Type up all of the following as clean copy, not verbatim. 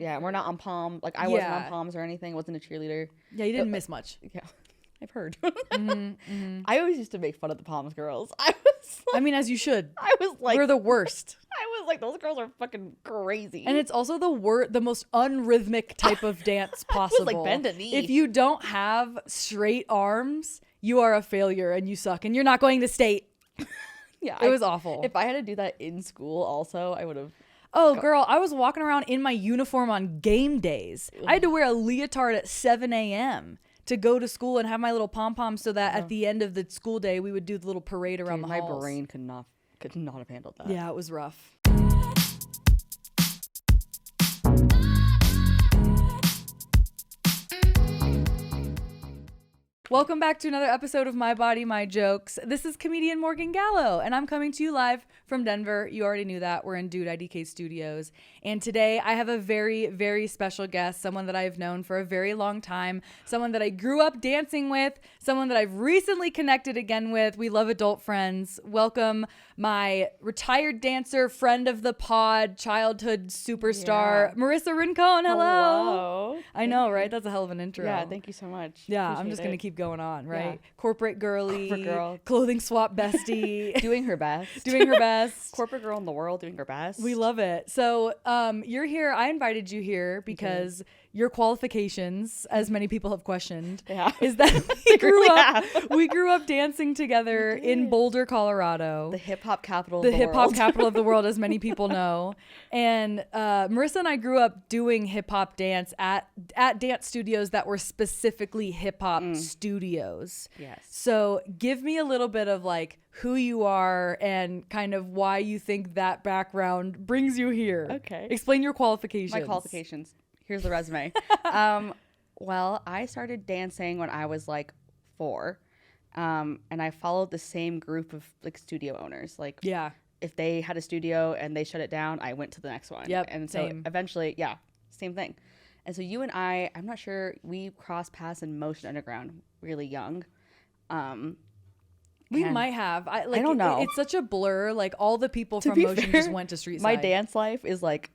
Yeah, we're not on pom. Like I wasn't on poms or anything. Wasn't a cheerleader. Yeah, you didn't miss much. Yeah, I've heard. Mm-hmm. I always used to make fun of the poms girls. I mean, as you should. I was like, we're the worst. I was like, those girls are fucking crazy. And it's also the most unrhythmic type of dance possible. Like bend a knee. If you don't have straight arms, you are a failure and you suck and you're not going to state. Yeah, it was awful. If I had to do that in school, also, I would have. Oh, girl, I was walking around in my uniform on game days. I had to wear a leotard at 7 a.m. to go to school and have my little pom-pom so that at the end of the school day, we would do the little parade around the halls. My brain could not have handled that. Yeah, it was rough. Welcome back to another episode of My Body, My Jokes. This is comedian Morgan Gallo, and I'm coming to you live from Denver. You already knew that. We're in Dude IDK Studios. And today I have a very, very special guest, someone that I've known for a very long time, someone that I grew up dancing with, someone that I've recently connected again with. We love adult friends. Welcome my retired dancer, friend of the pod, childhood superstar, Marissa Rincon. Hello. I know, right? That's a hell of an intro. Yeah, thank you so much. Yeah, Appreciate I'm just going to keep going on, right? Yeah. Corporate girly, Corporate girl, clothing swap bestie, doing her best. doing her best. Corporate girl in the world doing her best. We love it. So you're here. I invited you here because your qualifications, as many people have questioned, is that we grew up dancing together in Boulder, Colorado. The hip hop capital of the the hip hop world. capital of the world, as many people know. And Marissa and I grew up doing hip hop dance at dance studios that were specifically hip hop studios. Yes. So give me a little bit of like who you are and kind of why you think that background brings you here. Okay. Explain your qualifications. My qualifications. Here's the resume. Well, I started dancing when I was like 4. And I followed the same group of like studio owners. Like, if they had a studio and they shut it down, I went to the next one. Yep. And so eventually, same thing. And so you and I'm not sure, we crossed paths in Motion Underground really young. We might have. I don't know. It's such a blur. Like all the people from Motion just went to Street My Side. dance life is like,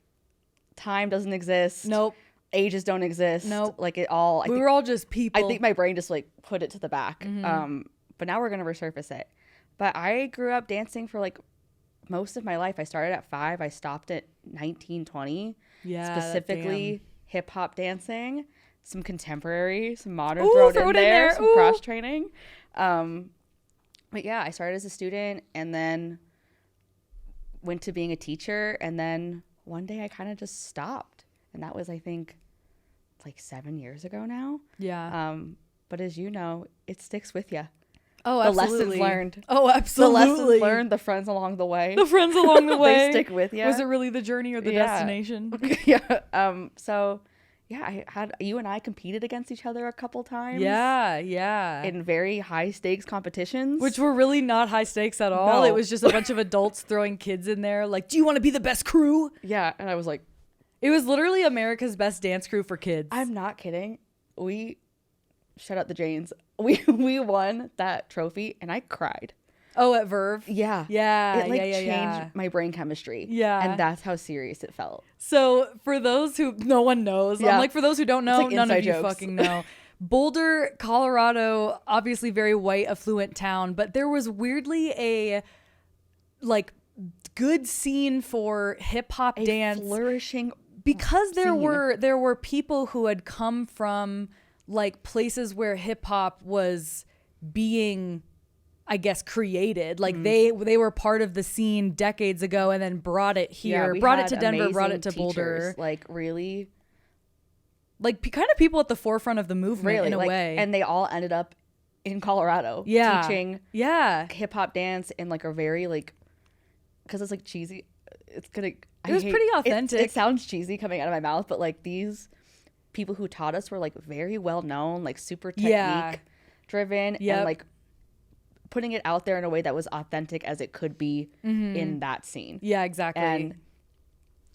time doesn't exist. Nope. Ages don't exist. Nope. Like it all. We were all just people. I think my brain just like put it to the back. But now we're gonna resurface it. But I grew up dancing for like most of my life. I started at 5. I stopped at 19, 20. Yeah. Specifically hip hop dancing, some contemporary, some modern throw thrown it in in there, there. some cross training. But yeah, I started as a student and then went to being a teacher, and then one day I kind of just stopped, and that was, I think, like 7 years ago now. Yeah. But as you know, it sticks with you. Oh, the absolutely. lessons learned. Oh, absolutely. The lessons learned, the friends along the way. The friends along the way. They stick with you. Was it really the journey or the destination? Yeah. So, yeah, you and I competed against each other a couple times. Yeah. In very high stakes competitions. Which were really not high stakes at all. No. It was just a bunch of adults throwing kids in there. Like, do you want to be the best crew? Yeah. And I was like. It was literally America's best dance crew for kids. I'm not kidding. Shout out the Janes. We won that trophy and I cried. Oh, at Verve? Yeah. Yeah. It changed my brain chemistry. Yeah. And that's how serious it felt. So for those who no one knows, I'm like, for those who don't know, like none of you jokes. fucking know. Boulder, Colorado, obviously very white, affluent town, but there was weirdly a like good scene for hip hop dance, flourishing, because there were people who had come from like places where hip hop was being, I guess, created. Like they were part of the scene decades ago and then brought it here, brought it to Denver, brought it to Boulder. Like really, like kind of people at the forefront of the movement in a way. And they all ended up in Colorado teaching hip hop dance in like a very like, because it's like cheesy. It was pretty authentic. It sounds cheesy coming out of my mouth, but like these people who taught us were like very well known, like super technique driven, and like putting it out there in a way that was authentic as it could be in that scene. Yeah, exactly. And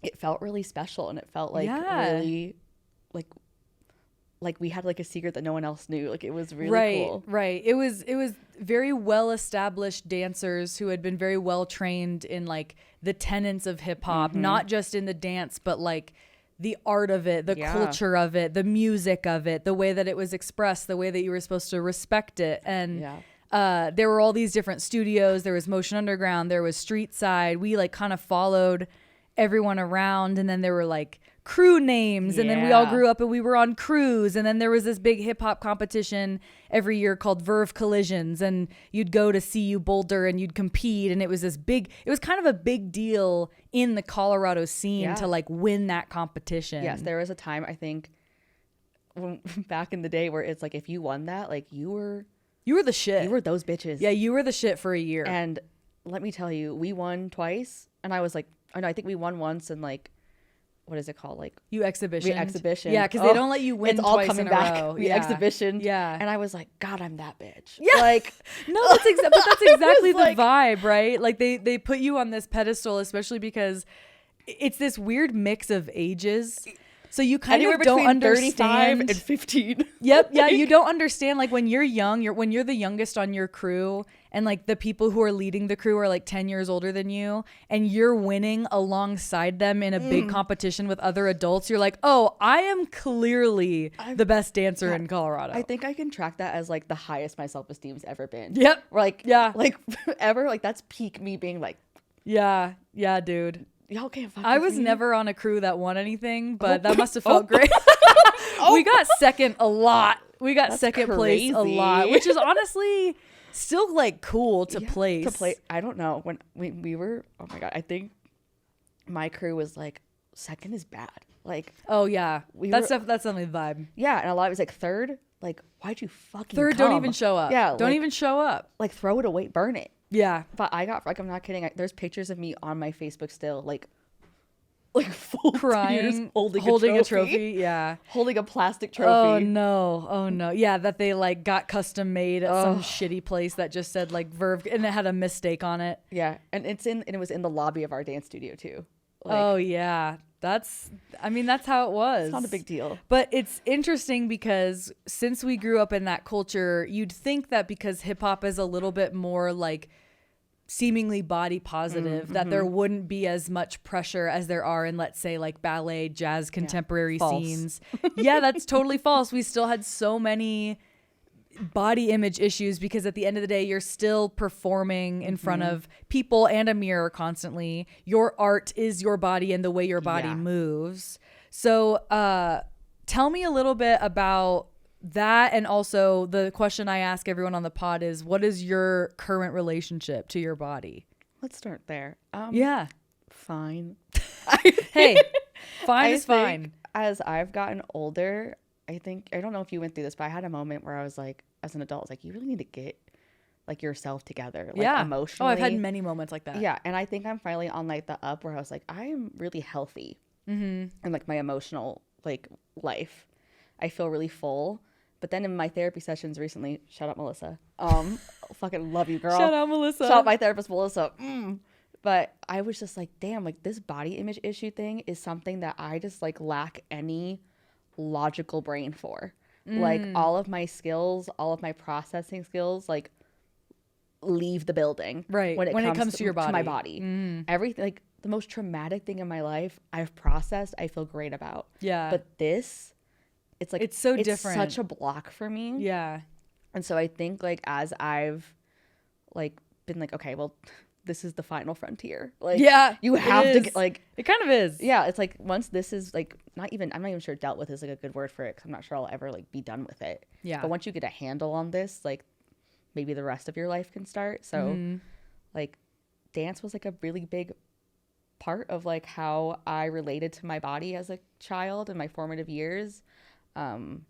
it felt really special, and it felt like really like we had like a secret that no one else knew. Like it was really cool. Right. It was very well established dancers who had been very well trained in like the tenets of hip hop, not just in the dance, but like the art of it, the culture of it, the music of it, the way that it was expressed, the way that you were supposed to respect it. And there were all these different studios. There was Motion Underground. There was Street Side. We like kind of followed everyone around. And then there were like crew names. And then we all grew up and we were on crews. And then there was this big hip hop competition every year called Verve Collisions. And you'd go to CU Boulder and you'd compete. And it was this big, it was kind of a big deal in the Colorado scene to like win that competition. Yes, there was a time, I think, back in the day where it's like, if you won that, like you were the shit. You were those bitches. Yeah, you were the shit for a year. And let me tell you, we won twice. And I was like, I think we won once and like, what is it called? Like exhibition. Yeah, because they don't let you win twice in a row. We exhibition. Yeah. And I was like, God, I'm that bitch. Yeah. Like, no, but that's exactly the vibe, right? Like they put you on this pedestal, especially because it's this weird mix of ages. So you kind of don't understand 35 and 15. Yep. Yeah. You don't understand. Like when you're young, when you're the youngest on your crew and like the people who are leading the crew are like 10 years older than you and you're winning alongside them in a big competition with other adults. You're like, oh, I am clearly the best dancer in Colorado. I think I can track that as like the highest my self-esteem's ever been. Yep. Like, like ever. Like that's peak me being like, yeah, dude. Y'all can't fuck I with was me. never on a crew that won anything, but that must have felt great. We got second a lot. We got second place a lot, which is honestly still like cool to place. To play. I don't know. When we were, oh my God, I think my crew was like, second is bad. Like, oh yeah, that's definitely the vibe. Yeah, and a lot of it was like third. Like, why'd you fucking third? come? Don't even show up. Yeah, don't even show up. Like, throw it away, burn it. Yeah. But I got, like, I'm not kidding. There's pictures of me on my Facebook still, like full crying, tears, holding a trophy. Yeah. Holding a plastic trophy. Oh no. Yeah, that they like got custom made at some shitty place that just said like Verve and it had a mistake on it. Yeah, and it was in the lobby of our dance studio too. Like, oh yeah. That's how it was. It's not a big deal. But it's interesting because since we grew up in that culture, you'd think that because hip hop is a little bit more like seemingly body positive, that there wouldn't be as much pressure as there are in, let's say, like ballet, jazz, contemporary scenes. Yeah, that's totally false. We still had so many body image issues because at the end of the day, you're still performing in front of people and a mirror constantly. Your art is your body and the way your body moves. So tell me a little bit about that. And also the question I ask everyone on the pod is, what is your current relationship to your body? Let's start there. Fine. Hey, fine is fine. As I've gotten older, I don't know if you went through this, but I had a moment where I was like, as an adult, I was like, you really need to get like yourself together, like emotionally. Oh, I've had many moments like that. Yeah. And I think I'm finally on like the up where I was like, I am really healthy in like my emotional like life. I feel really full. But then in my therapy sessions recently, shout out Melissa. Fucking love you, girl. Shout out Melissa. Shout out my therapist, Melissa. But I was just like, damn, like this body image issue thing is something that I just like lack any logical brain for. Like all of my skills, all of my processing skills, like leave the building. Right. When it comes to your body. To my body. Everything, like the most traumatic thing in my life, I've processed, I feel great about. Yeah. But this, it's like, it's so different. Such a block for me. Yeah. And so I think like as I've like been like, okay, well, this is the final frontier. Like, yeah, you have to get, like, it kind of is. Yeah. It's like once this is like I'm not even sure dealt with is like a good word for it. Cause I'm not sure I'll ever like be done with it. Yeah. But once you get a handle on this, like maybe the rest of your life can start. So like dance was like a really big part of like how I related to my body as a child in my formative years. And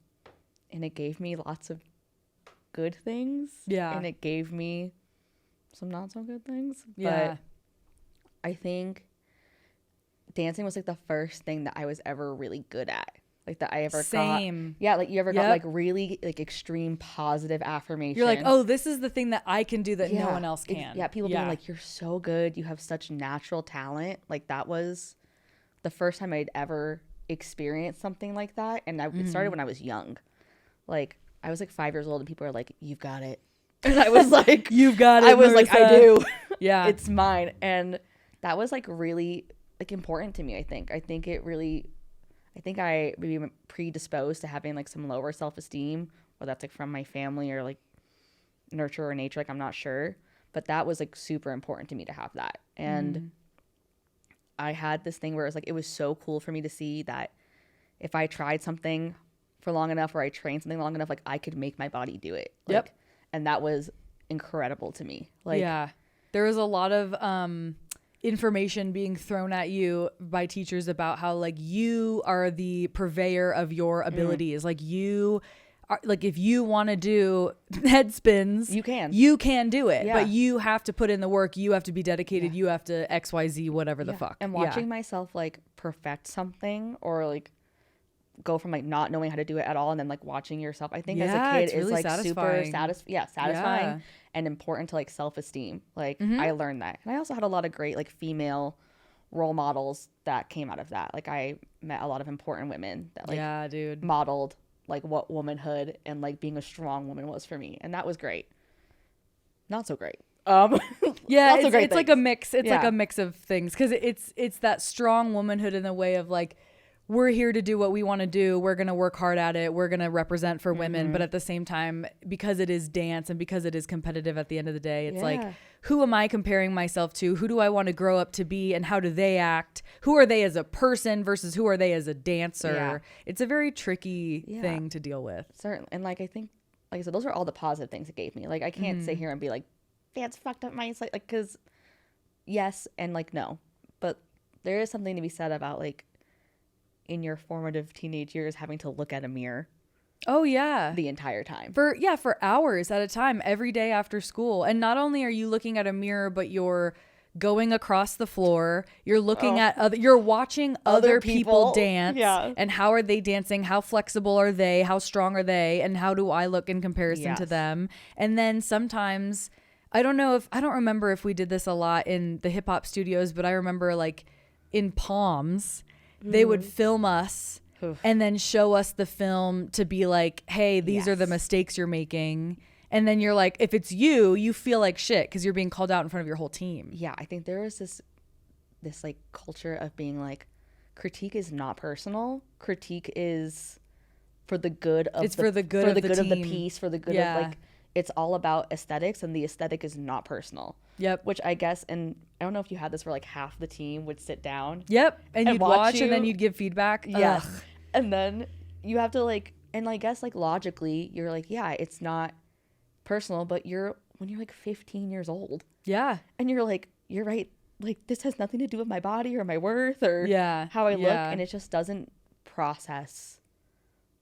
it gave me lots of good things. Yeah. And it gave me some not so good things. Yeah. But I think dancing was like the first thing that I was ever really good at. Like that I ever got. Yeah, like you ever got like really like extreme positive affirmation. You're like, oh, this is the thing that I can do that no one else can. People being like, you're so good. You have such natural talent. Like that was the first time I'd ever experienced something like that. And it started when I was young. Like I was like 5 years old and people were like, you've got it. And I was like, you've got it. I was Marissa. like, I do. Yeah. It's mine. And that was like really like important to me, I think. I think it really, I think I maybe predisposed to having like some lower self-esteem, whether that's like from my family or like nurture or nature, like I'm not sure, but that was like super important to me to have that. And I had this thing where it was like, it was so cool for me to see that if I tried something for long enough or I trained something long enough, like I could make my body do it. Like, and that was incredible to me. Like, there was a lot of information being thrown at you by teachers about how like you are the purveyor of your abilities. Like you are, like if you want to do head spins, you can do it, but you have to put in the work. You have to be dedicated. You have to XYZ, whatever the fuck. And watching myself like perfect something or like go from like not knowing how to do it at all and then like watching yourself, I think as a kid is like super satisfying and important to like self-esteem. Like I learned that. And I also had a lot of great like female role models that came out of that. Like I met a lot of important women that like modeled like what womanhood and like being a strong woman was for me. And that was great. Not so great. It's like a mix. It's like a mix of things. Cause it's that strong womanhood in the way of like, we're here to do what we want to do. We're going to work hard at it. We're going to represent for women. But at the same time, because it is dance and because it is competitive at the end of the day, it's like, who am I comparing myself to? Who do I want to grow up to be? And how do they act? Who are they as a person versus who are they as a dancer? Yeah. It's a very tricky thing to deal with. Certainly. And like, I think, like I said, those are all the positive things it gave me. Like, I can't sit here and be like, dance fucked up my insight. Like, because yes and like no. But there is something to be said about like, in your formative teenage years having to look at a mirror the entire time for hours at a time every day after school. And not only are you looking at a mirror, but you're going across the floor, you're looking at you're watching other people dance and how are they dancing, how flexible are they, how strong are they, and how do I look in comparison to them. And then sometimes I don't remember if we did this a lot in the hip hop studios, but I remember like in Palms they would film us and then show us the film to be like, hey, these are the mistakes you're making. And then you're like, if it's you feel like shit because you're being called out in front of your whole team. Yeah, I think there is this like culture of being like, critique is not personal. Critique is for the good of for the good of the piece, for the good of like, it's all about aesthetics and the aesthetic is not personal. Yep. Which I guess, and I don't know if you had this where like half the team would sit down. Yep. And you'd watch and then you'd give feedback. Yes. Ugh. And then you have to like, and I guess like logically you're like, yeah, it's not personal, but when you're like 15 years old. Yeah. And you're like, you're right. Like this has nothing to do with my body or my worth or how I look. And it just doesn't process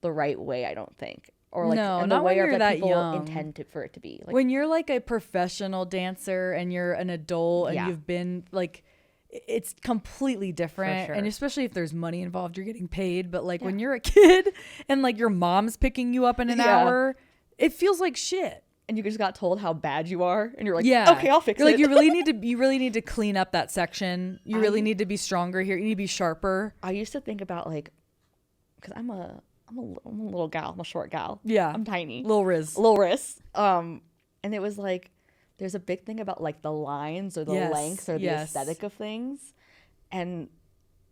the right way, I don't think. Or like in the way that people intend for it to be. Like, when you're like a professional dancer and you're an adult and you've been like, it's completely different. Sure. And especially if there's money involved, you're getting paid. But like when you're a kid and like your mom's picking you up in an hour, it feels like shit. And you just got told how bad you are, and you're like, okay, I'll fix it. Like you really need to clean up that section. You really need to be stronger here. You need to be sharper. I used to think about like, because I'm a little gal. I'm a short gal. Yeah. I'm tiny. Lil Ris. And it was like, there's a big thing about like the lines or the lengths or the aesthetic of things. And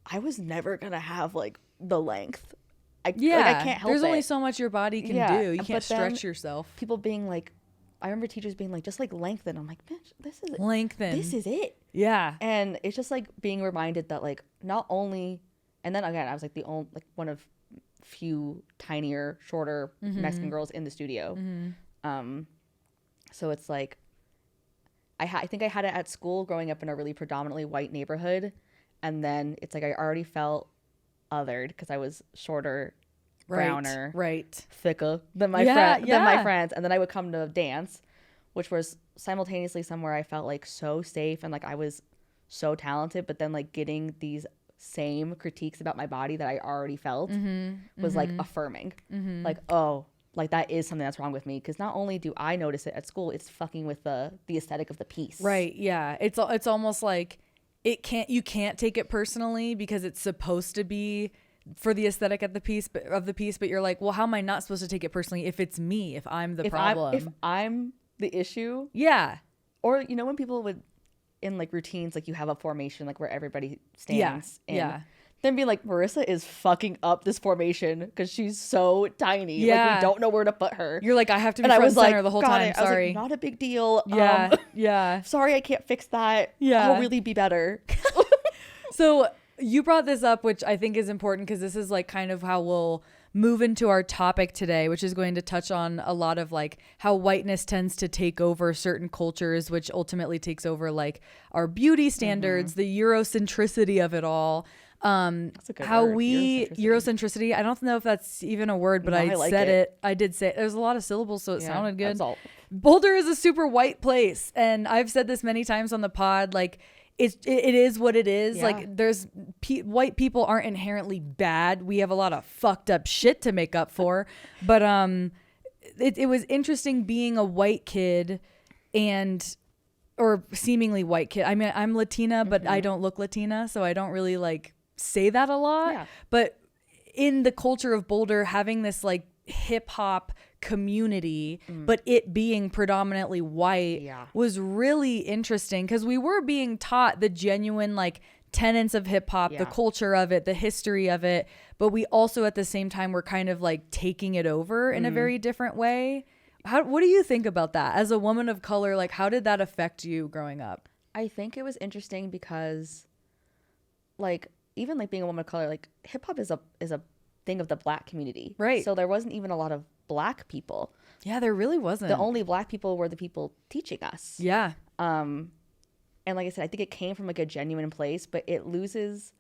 I was never going to have like the length. I can't help There's only so much your body can do. You can't stretch yourself. People being like, I remember teachers being like, just like lengthen. I'm like, bitch, this is it. Lengthen. This is it. Yeah. And it's just like being reminded that like not only, and then again, I was like the only, like one of few tinier, shorter Mexican girls in the studio. So it's like, I think I had it at school growing up in a really predominantly white neighborhood. And then it's like I already felt othered because I was shorter, browner, thicker than my friends. And then I would come to dance, which was simultaneously somewhere I felt like so safe and like I was so talented, but then like getting these same critiques about my body that I already felt was like affirming. Like, oh, like that is something that's wrong with me, because not only do I notice it at school, it's fucking with the aesthetic of the piece. Right. Yeah. It's almost like you can't take it personally because it's supposed to be for the aesthetic of the piece, but you're like, well, how am I not supposed to take it personally if it's me, if I'm the problem? If I'm the issue. Yeah. Or, when people would, in like routines, like you have a formation like where everybody stands and then being like, Marissa is fucking up this formation because she's so tiny. Like, we don't know where to put her. You're like, I have to be front and center the whole time. Sorry. I was like, not a big deal. Yeah. Sorry, I can't fix that. Yeah. I'll really be better. So you brought this up, which I think is important because this is like kind of how we'll move into our topic today, which is going to touch on a lot of like how whiteness tends to take over certain cultures, which ultimately takes over like our beauty standards, the Eurocentricity of it all. That's a good how word. Eurocentricity. I don't know if that's even a word, but I like said it. I did say it. There's a lot of syllables, so it sounded good. Boulder is a super white place, and I've said this many times on the pod. Like it is what it is. Yeah. Like there's white people aren't inherently bad. We have a lot of fucked up shit to make up for. But it was interesting being a white kid or seemingly white kid. I mean, I'm Latina, but I don't look Latina, so I don't really like say that a lot. Yeah. But in the culture of Boulder, having this like hip hop community, but it being predominantly white was really interesting because we were being taught the genuine like tenets of hip hop, the culture of it, the history of it, but we also at the same time were kind of like taking it over in a very different way. What do you think about that as a woman of color? Like, how did that affect you growing up? I think it was interesting because, like, even like being a woman of color, like hip hop is a thing of the Black community, right? So there wasn't even a lot of Black people. Yeah, there really wasn't. The only Black people were the people teaching us. Yeah. And like I said, I think it came from like a genuine place, but it loses.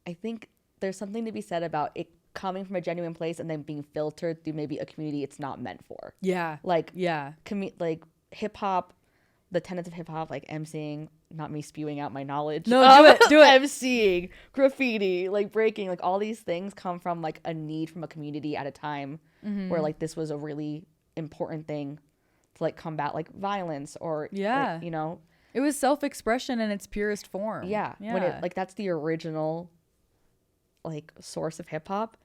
I think there's something to be said about it coming from a genuine place and then being filtered through maybe a community it's not meant for. Yeah. Like, like hip hop, the tenets of hip hop, like emceeing, not me spewing out my knowledge. No, do it. emceeing, graffiti, like breaking, like all these things come from like a need from a community at a time where like this was a really important thing to like combat like violence or, like, you know. It was self-expression in its purest form. Yeah. When it like that's the original like source of hip hop.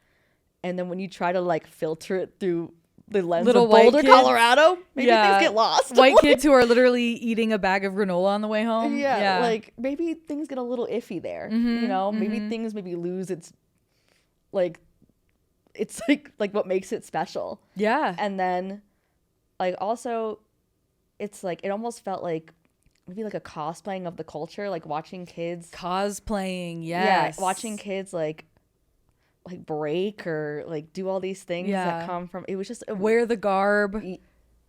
And then when you try to like filter it through the lens of Boulder, Colorado, maybe things get lost. White kids who are literally eating a bag of granola on the way home. Yeah. Like maybe things get a little iffy there. You know, maybe things lose its like it's like what makes it special. Yeah. And then like also it's like it almost felt like maybe like a cosplaying of the culture, like watching kids cosplaying. Yes. Yeah. Watching kids like break or like do all these things that come from it was just wear the garb.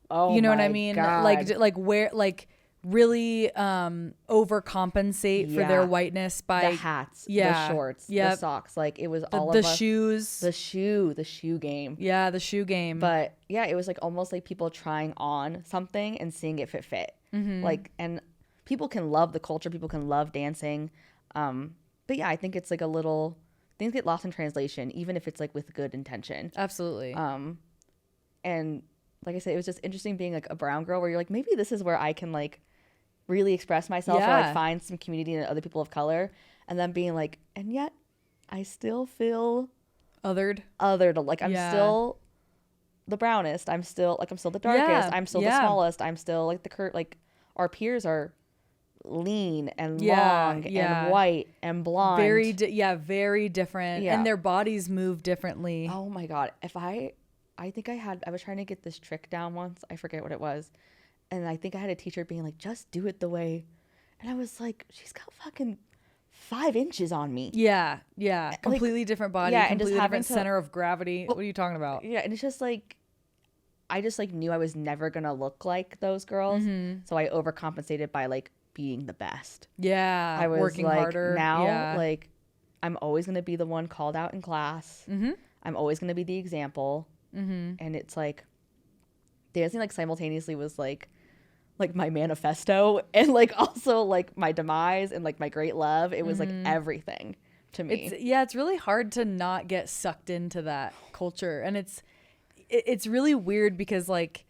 Oh, you know what I mean? God. Like wear like really overcompensate for their whiteness by the hats, the shorts, the socks. Like it was all of the shoes, the shoe game. Yeah, the shoe game. But yeah, it was like almost like people trying on something and seeing if it fit. Like, and people can love the culture, people can love dancing. But yeah, I think it's like a little. Things get lost in translation, even if it's like with good intention. Absolutely. And like I said, it was just interesting being like a brown girl where you're like, maybe this is where I can like really express myself or like find some community in other people of color. And then being like, and yet I still feel othered. Like I'm still the brownest. I'm still the darkest. I'm still the smallest. I'm still like like our peers are lean and long and white and blonde, very different, and their bodies move differently. Oh my God, I think I was trying to get this trick down once, I forget what it was, and I think I had a teacher being like, just do it the way, and I was like, she's got fucking 5 inches on me. Completely different body, completely different center of gravity. What are you talking about? And it's just like I just like knew I was never gonna look like those girls, so I overcompensated by like being the best. I was working like, harder now. Like I'm always going to be the one called out in class. I'm always going to be the example. And it's like dancing like simultaneously was like my manifesto and like also like my demise and like my great love. It was like everything to me. It's really hard to not get sucked into that culture, and it's really weird because like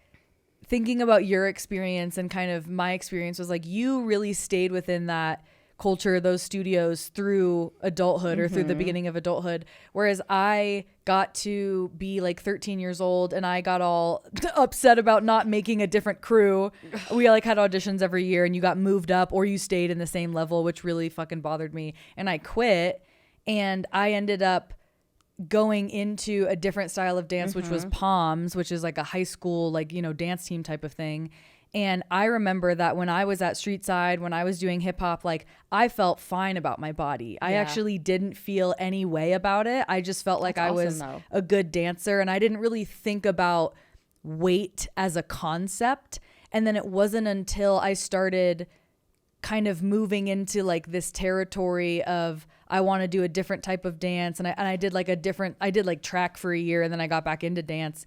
thinking about your experience and kind of my experience was like you really stayed within that culture, those studios through adulthood or through the beginning of adulthood. Whereas I got to be like 13 years old and I got all upset about not making a different crew. We like had auditions every year and you got moved up or you stayed in the same level, which really fucking bothered me. And I quit and I ended up going into a different style of dance, which was Poms, which is like a high school, like, you know, dance team type of thing. And I remember that when I was at Streetside, when I was doing hip hop, like I felt fine about my body. I actually didn't feel any way about it. I just felt like I was a good dancer and I didn't really think about weight as a concept. And then it wasn't until I started kind of moving into like this territory of I want to do a different type of dance. And I did like I did like track for a year and then I got back into dance.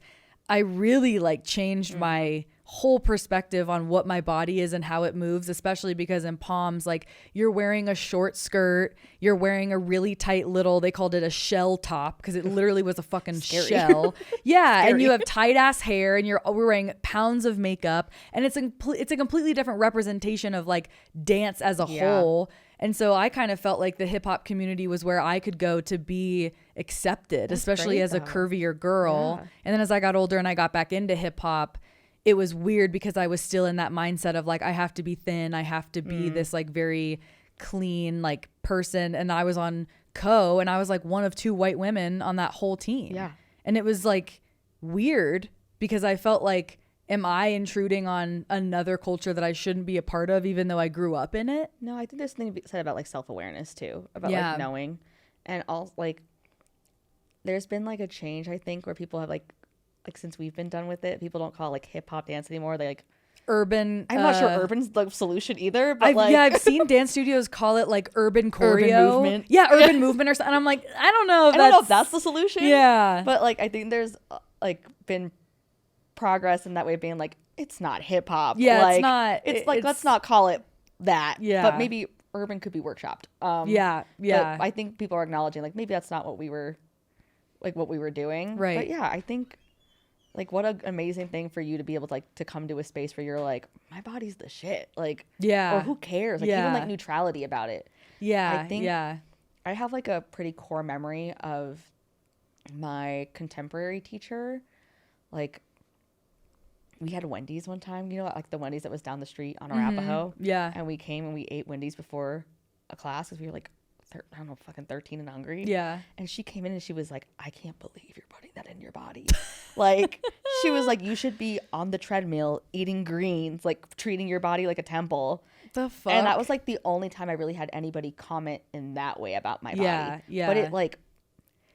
I really like changed my whole perspective on what my body is and how it moves, especially because in Poms, like you're wearing a short skirt, you're wearing a really tight little, they called it a shell top because it literally was a fucking shell. Yeah. And you have tight ass hair and we're wearing pounds of makeup and it's a completely different representation of like dance as a whole. And so I kind of felt like the hip hop community was where I could go to be accepted, especially as a curvier girl. Yeah. And then as I got older and I got back into hip hop, it was weird because I was still in that mindset of like, I have to be thin. I have to be this like very clean like person. And I was on and I was like one of 2 white women on that whole team. Yeah. And it was like weird because I felt like, am I intruding on another culture that I shouldn't be a part of, even though I grew up in it? No, I think there's something to be said about like self-awareness too, about like knowing. And also like, there's been like a change, I think, where people have like since we've been done with it, people don't call it like hip hop dance anymore. They like urban. I'm not sure urban's the solution either, but I've seen dance studios call it like urban choreo. Urban movement. Yeah, urban movement or something. And I'm like, I don't know if that's the solution. Yeah. But like, I think there's like been progress in that way of being like, it's not hip hop. Yeah, like, it's not. It's like, let's not call it that. Yeah. But maybe urban could be workshopped. Yeah. But I think people are acknowledging like, maybe that's not what we were doing. Right. But yeah, I think like what an amazing thing for you to be able to like to come to a space where you're like, my body's the shit. Like, or who cares? Like even like neutrality about it. Yeah. I think I have like a pretty core memory of my contemporary teacher. Like we had Wendy's one time, you know, like the Wendy's that was down the street on Arapahoe. Yeah. And we came and we ate Wendy's before a class because we were like, I don't know, fucking 13 and hungry. Yeah. And she came in and she was like, I can't believe you're putting that in your body. Like, she was like, you should be on the treadmill eating greens, like treating your body like a temple. The fuck? And that was like the only time I really had anybody comment in that way about my body. Yeah. But it like,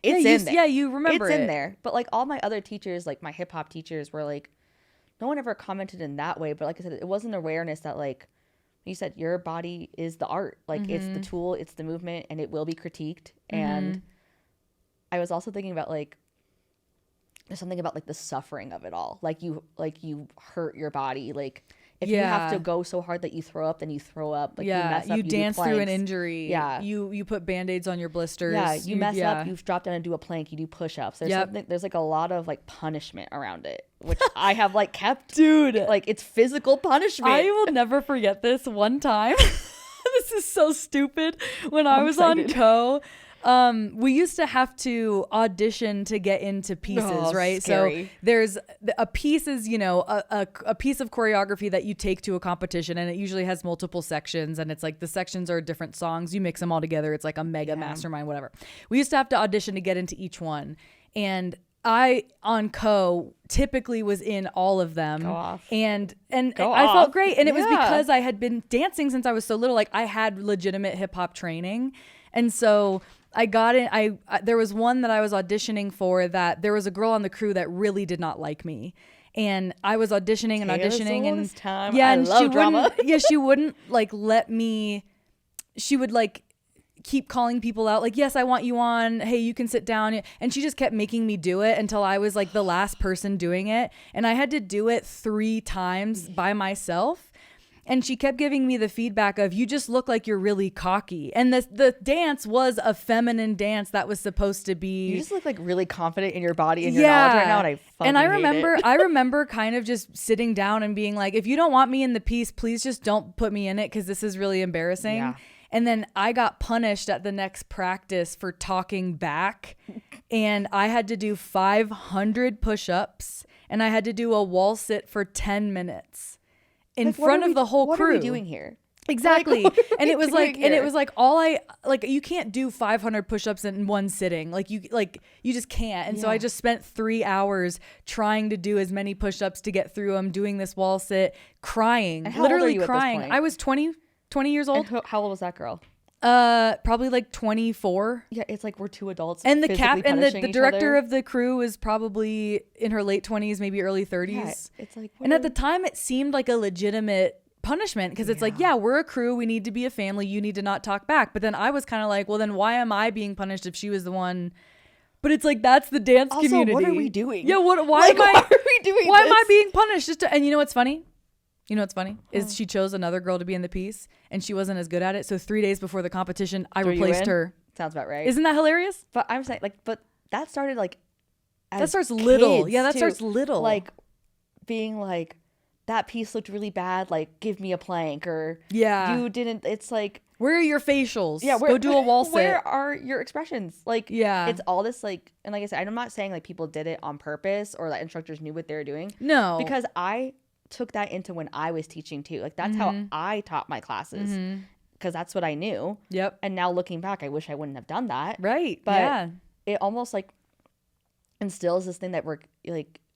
it's in there. Yeah, you remember it's in there. But like all my other teachers, like my hip hop teachers were like, no one ever commented in that way. But like I said, it wasn't awareness that like, you said your body is the art, like it's the tool, it's the movement, and it will be critiqued. And I was also thinking about like there's something about like the suffering of it all, like you hurt your body, like if you have to go so hard that you throw up, then you throw up, like you mess up, you dance through an injury, yeah, you put band-aids on your blisters, you mess up, you drop down and do a plank, you do push-ups, there's like a lot of like punishment around it, which I have like kept, dude, like it's physical punishment. I will never forget this one time. This is so stupid. When I was on we used to have to audition to get into pieces, right? Scary. So there's a piece is, you know, a piece of choreography that you take to a competition, and it usually has multiple sections, and it's like the sections are different songs. You mix them all together. It's like a mega mastermind, whatever. We used to have to audition to get into each one. And I on typically was in all of them. Go off. And I felt great. And it was because I had been dancing since I was so little. Like I had legitimate hip hop training. And so I got in. There was one that I was auditioning for that there was a girl on the crew that really did not like me. And I was auditioning and she wouldn't like let me, she would like keep calling people out like, yes, I want you on, hey, you can sit down, and she just kept making me do it until I was like the last person doing it, and I had to do it 3 times by myself. And she kept giving me the feedback of, you just look like you're really cocky. And the dance was a feminine dance that was supposed to be. You just look like really confident in your body and your knowledge right now. And I remember kind of just sitting down and being like, if you don't want me in the piece, please just don't put me in it, because this is really embarrassing. Yeah. And then I got punished at the next practice for talking back. And I had to do 500 push-ups. And I had to do a wall sit for 10 minutes in front of the whole crew. What are we doing here? Exactly. And it was like, you can't do 500 push-ups in one sitting. You just can't. And so I just spent 3 hours trying to do as many push-ups to get through them, doing this wall sit, crying, literally crying. I was 20 years old. And how old was that girl? Probably like 24. Yeah, it's like we're two adults. And the the director of the crew was probably in her late 20s, maybe early 30s. Yeah, it's like, and at the time it seemed like a legitimate punishment because it's like, we're a crew, we need to be a family, you need to not talk back. But then I was kind of like, well, then why am I being punished if she was the one? But it's like, that's the dance community. What are we doing? Yeah, why am I being punished? And you know what's funny? Is she chose another girl to be in the piece and she wasn't as good at it. So 3 days before the competition, I replaced her. Sounds about right. Isn't that hilarious? But I'm saying but that started that starts little. Yeah, that starts little. Being that piece looked really bad. Give me a plank, or you didn't. It's where are your facials? Yeah, go do a wall sit. Where are your expressions? It's all this and like I said, I'm not saying people did it on purpose or that instructors knew what they were doing. No, because I took that into when I was teaching too. That's how I taught my classes because that's what I knew. Yep. And now looking back, I wish I wouldn't have done that. Right. But it almost instills this thing that we're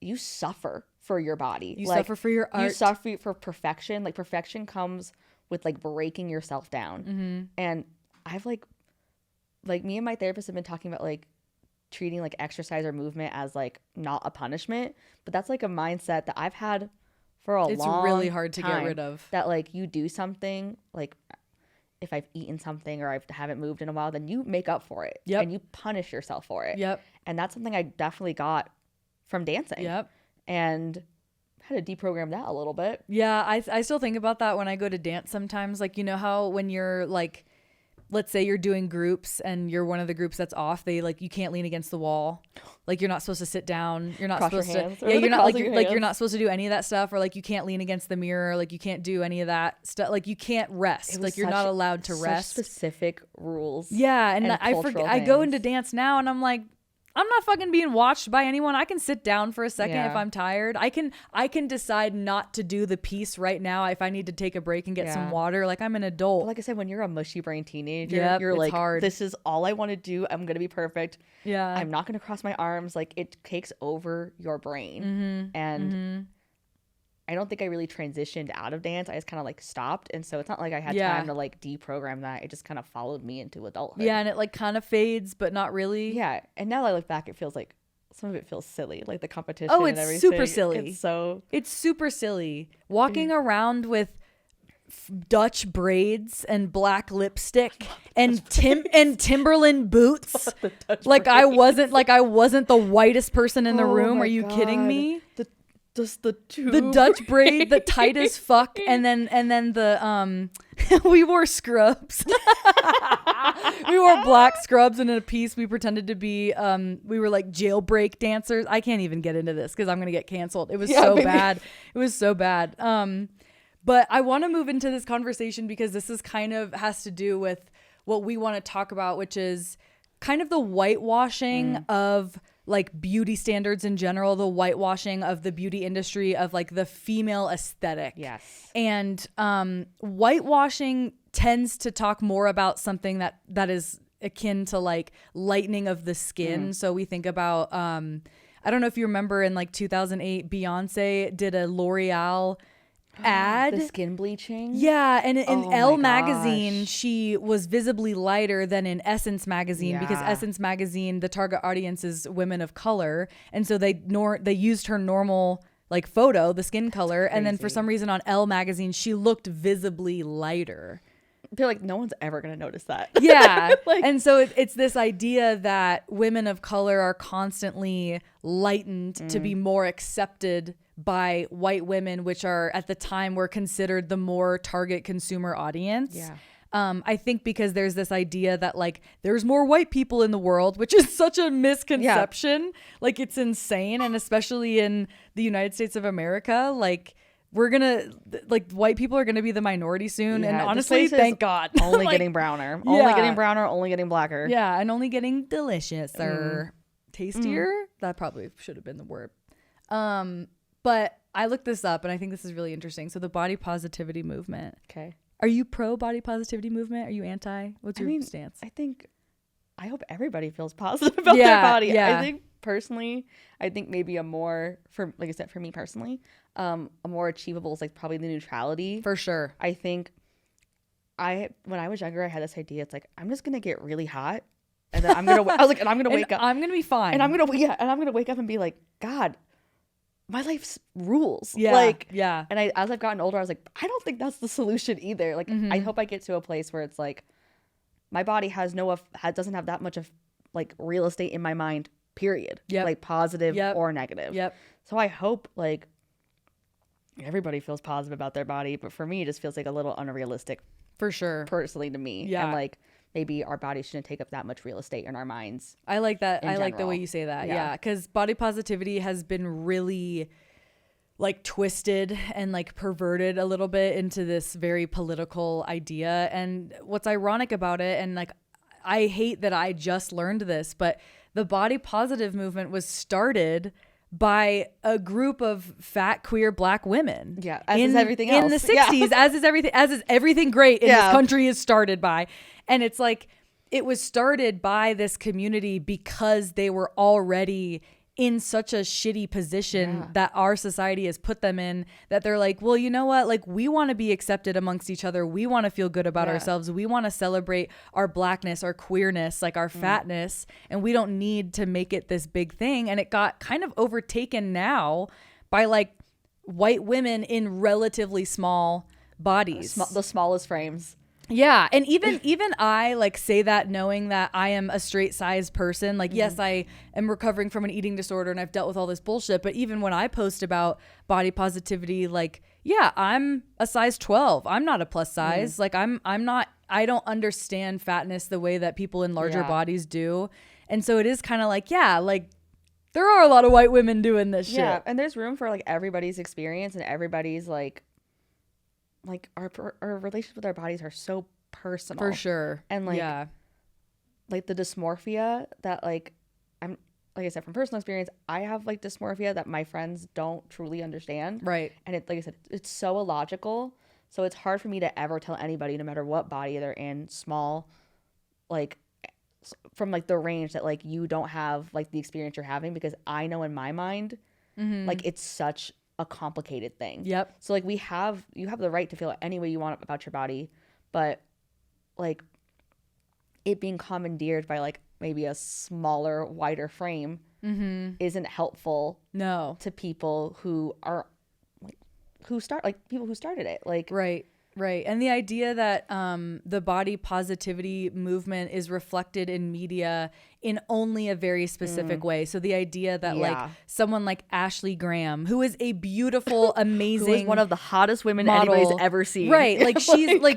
you suffer for your body. You suffer for your art. You suffer for perfection. Perfection comes with breaking yourself down. And I've me and my therapist have been talking about treating exercise or movement as not a punishment, but that's a mindset that I've had for a long time. It's really hard to get rid of. That you do something, if I've eaten something or I haven't moved in a while, then you make up for it. Yep. And you punish yourself for it. Yep. And that's something I definitely got from dancing. Yep. And had to deprogram that a little bit. Yeah, I still think about that when I go to dance sometimes. You know how when you're let's say you're doing groups and you're one of the groups that's off, they you can't lean against the wall. You're not supposed to sit down. You're not supposed to. Yeah, you're not you're not supposed to do any of that stuff, or you can't lean against the mirror. You can't do any of that stuff. You can't rest. You're not allowed to rest. Specific rules. Yeah, and I go into dance now and I'm like, I'm not fucking being watched by anyone. I can sit down for a second if I'm tired. I can decide not to do the piece right now if I need to take a break and get some water. I'm an adult. But like I said, when you're a mushy brain teenager, you're hard. This is all I want to do. I'm going to be perfect. Yeah. I'm not going to cross my arms. It takes over your brain. And I don't think I really transitioned out of dance. I just kind of stopped. And so it's not like I had time to deprogram that. It just kind of followed me into adulthood. Yeah. And it kind of fades, but not really. Yeah. And now that I look back, it feels some of it feels silly, the competition. Oh, it's and everything. Super silly. It's super silly. Walking around with Dutch braids and black lipstick and Timberland boots. I wasn't the whitest person in the room. Are you kidding me? The Dutch braid, the tight as fuck, and then the we wore scrubs. We wore black scrubs, and in a piece we pretended to be we were jailbreak dancers. I can't even get into this because I'm gonna get canceled. It was bad. It was so bad. But I want to move into this conversation because this is kind of has to do with what we want to talk about, which is kind of the whitewashing of beauty standards in general, the whitewashing of the beauty industry, of the female aesthetic. Yes. And whitewashing tends to talk more about something that is akin to lightening of the skin. So we think about I don't know if you remember in 2008, Beyonce did a L'Oreal ad, the skin bleaching. Yeah, and in Elle magazine she was visibly lighter than in Essence magazine because Essence magazine, the target audience is women of color, and so they used her normal photo, the skin color, and then for some reason on Elle magazine she looked visibly lighter. They're like, no one's ever gonna notice that. Yeah. And so it's this idea that women of color are constantly lightened to be more accepted by white women, which are at the time were considered the more target consumer audience. Yeah. I think because there's this idea that there's more white people in the world, which is such a misconception. It's insane. And especially in the United States of America, we're gonna like white people are gonna be the minority soon, and honestly, thank God. Only like, getting browner, only getting browner, only getting blacker. Yeah, and only getting delicious or tastier. That probably should have been the word. But I looked this up, and I think this is really interesting. So the body positivity movement. Okay. Are you pro body positivity movement? Are you anti? What's your stance? I hope everybody feels positive about their body. Yeah. I think personally, maybe a more, like I said, for me personally, a more achievable is like probably the neutrality. For sure. I think when I was younger, I had this idea. It's like, I'm just going to get really hot. And then I'm going to, I was like, and I'm going to wake up. I'm going to be fine. And I'm going to wake up and be like, God, my life's rules. Yeah. Like, yeah. And as I've gotten older, I was like, I don't think that's the solution either. Like, I hope I get to a place where it's like, my body doesn't have that much of like real estate in my mind, period. Yep. Like positive or negative. Yep. So I hope like everybody feels positive about their body, but for me, it just feels like a little unrealistic. For sure. Personally to me. Yeah. And like maybe our body shouldn't take up that much real estate in our minds. I like that. I like the way you say that. Yeah. Because body positivity has been really like twisted and like perverted a little bit into this very political idea. And what's ironic about it, and like I hate that I just learned this, but the body positive movement was started by a group of fat queer black women. Yeah, as is everything else. In the 60s, as is everything great in this country is started by. And it's like it was started by this community because they were already in such a shitty position that our society has put them in, that they're like, well, you know what? Like, we want to be accepted amongst each other. We want to feel good about ourselves. We want to celebrate our blackness, our queerness, like our fatness. And we don't need to make it this big thing. And it got kind of overtaken now by like white women in relatively small bodies. The smallest frames. Yeah. And even I like say that knowing that I am a straight sized person. Like, yes, I am recovering from an eating disorder and I've dealt with all this bullshit. But even when I post about body positivity, like, yeah, I'm a size 12. I'm not a plus size. Like I'm not, I don't understand fatness the way that people in larger bodies do. And so it is kind of like, like there are a lot of white women doing this shit. Yeah. And there's room for like everybody's experience and everybody's like our relationships with our bodies are so personal. For sure. And like the dysmorphia that like I'm, like I said, from personal experience, I have like dysmorphia that my friends don't truly understand. Right. And it, like I said, it's so illogical. So it's hard for me to ever tell anybody, no matter what body they're in, small, like from like the range, that like you don't have like the experience you're having, because I know in my mind, like it's such a complicated thing. Yep. So like you have the right to feel any way you want about your body, but like it being commandeered by like maybe a smaller, wider frame isn't helpful to people who are like people who started it. Like Right. And the idea that the body positivity movement is reflected in media in only a very specific way. So the idea that like someone like Ashley Graham, who is a beautiful, amazing, who is one of the hottest women model, anybody's ever seen. Right. Like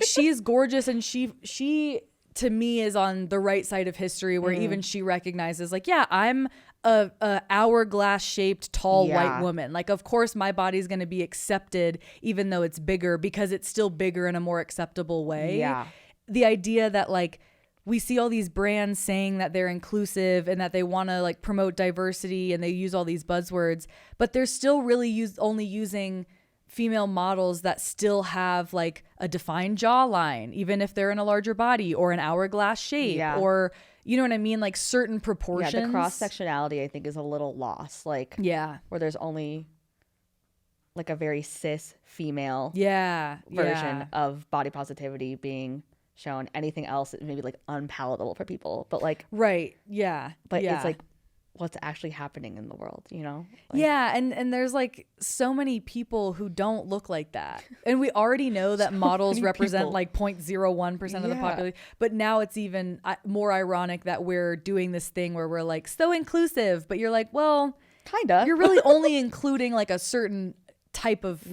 she's gorgeous, and she to me is on the right side of history, where even she recognizes like, I'm a hourglass shaped tall white woman. Like, of course my body's going to be accepted even though it's bigger, because it's still bigger in a more acceptable way. Yeah. The idea that like we see all these brands saying that they're inclusive and that they want to like promote diversity, and they use all these buzzwords, but they're still really only using female models that still have like a defined jawline, even if they're in a larger body or an hourglass shape or, you know what I mean? Like certain proportions. Yeah, the cross-sectionality I think is a little lost. Like, where there's only like a very cis female version of body positivity being shown. Anything else is maybe like unpalatable for people. But like, right. Yeah. But it's like what's actually happening in the world, you know? Like, and there's like so many people who don't look like that. And we already know that models represent like 0.01% of the population. But now it's even more ironic that we're doing this thing where we're like so inclusive, but you're like, well, kind of. You're really only including like a certain type of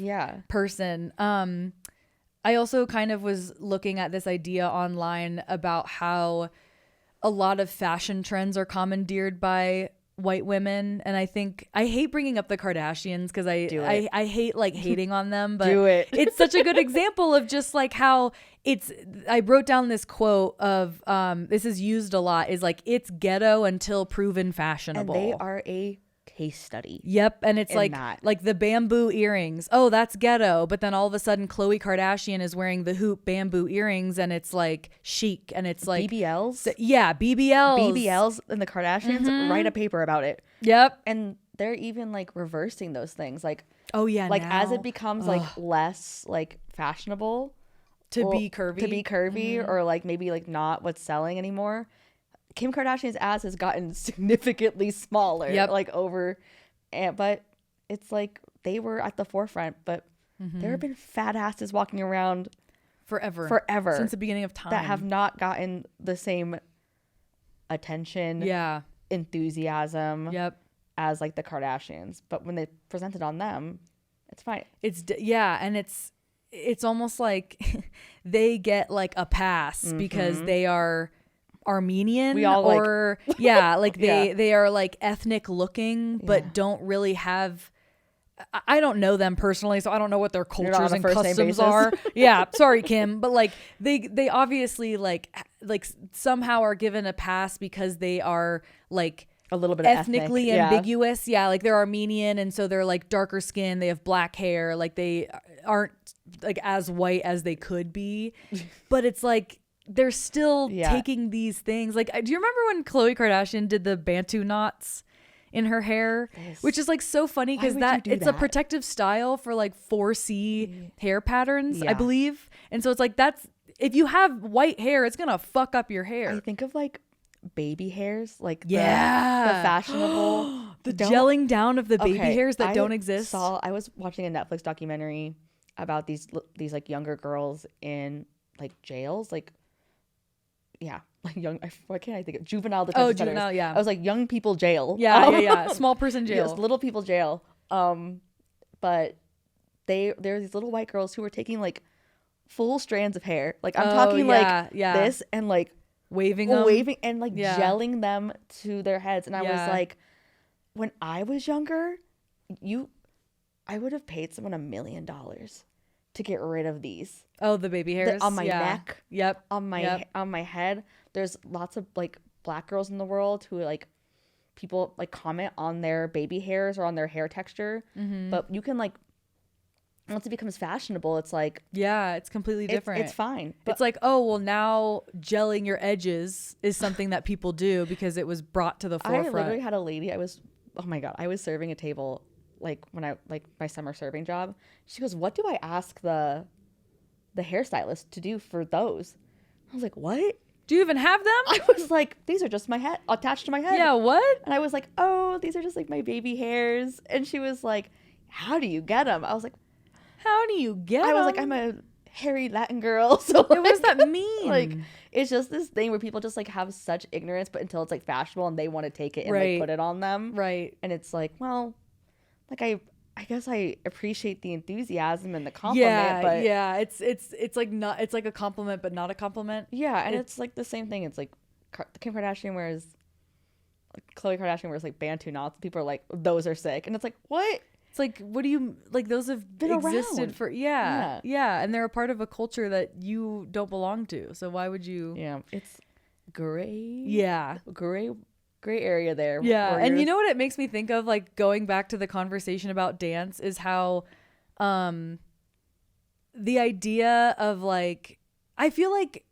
person. I also kind of was looking at this idea online about how a lot of fashion trends are commandeered by white women, and I think I hate bringing up the Kardashians because I hate like hating on them, but it's such a good example of just like how I wrote down this quote of this is used a lot, is like, it's ghetto until proven fashionable. And they are a case study. Yep. And it's like the bamboo earrings. Oh, that's ghetto. But then all of a sudden Khloe Kardashian is wearing the hoop bamboo earrings, and it's like chic, and it's like BBLs. BBLs and the Kardashians write a paper about it. Yep. And they're even like reversing those things. Like, oh yeah. Like now, as it becomes like less like fashionable to be curvy or like maybe like not what's selling anymore, Kim Kardashian's ass has gotten significantly smaller. Yep. Like but it's like they were at the forefront, but there have been fat asses walking around forever since the beginning of time that have not gotten the same attention, enthusiasm, as like the Kardashians. But when they presented on them, it's fine. And it's almost like they get like a pass because they are Armenian, they are like ethnic looking, but don't really have. I don't know them personally, so I don't know what their cultures and customs are. Yeah, sorry, Kim, but like they obviously like somehow are given a pass because they are like a little bit ethnically ambiguous. Yeah, like they're Armenian, and so they're like darker skin. They have black hair. Like they aren't like as white as they could be, but it's like they're still taking these things. Like, do you remember when Khloe Kardashian did the Bantu knots in her hair, which is like so funny because it's a protective style for like 4C hair patterns, I believe. And so it's like, that's, if you have white hair, it's gonna fuck up your hair. I think of like baby hairs, like the fashionable the gelling down of the baby hairs that don't exist. I was watching a Netflix documentary about these like younger girls in like jails, like young. Why can't I think of juvenile detention centers? Juvenile, yeah. I was like young people jail. Small person jail. Yes, little people jail. But there are these little white girls who were taking like full strands of hair. Like I'm talking this and like waving and like gelling them to their heads. And I was like, when I was younger, I would have paid someone $1 million to get rid of these. Oh, the baby hairs on my neck. Yep. On my head. There's lots of like black girls in the world who like people like comment on their baby hairs or on their hair texture. But you can like, once it becomes fashionable, it's like, it's completely different. It's fine. But it's like, oh, well, now gelling your edges is something that people do because it was brought to the forefront. I literally had a lady, I was serving a table like when I like my summer serving job. She goes, what do I ask the hairstylist to do for those? I was like, what? Do you even have them? I was like, these are just my head attached to my head. Yeah, what? And I was like, oh, these are just like my baby hairs. And she was like, how do you get them? I was like, how do you get them? I was like, I'm a hairy Latin girl. So like, what does that mean? Like, it's just this thing where people just like have such ignorance, but until it's like fashionable and they want to take it and like put it on them. Right. And it's like, well, like I guess I appreciate the enthusiasm and the compliment, but it's like not, it's like a compliment but not a compliment. Yeah, and it's like the same thing. It's like Kim Kardashian wears, Khloe Kardashian wears like Bantu knots. People are like, those are sick, and it's like, what? It's like, what do you like? Those have been existed around for and they're a part of a culture that you don't belong to. So why would you? Yeah, it's gray. Yeah, gray area there. Yeah. And you know what it makes me think of, like going back to the conversation about dance, is how the idea of like, I feel like,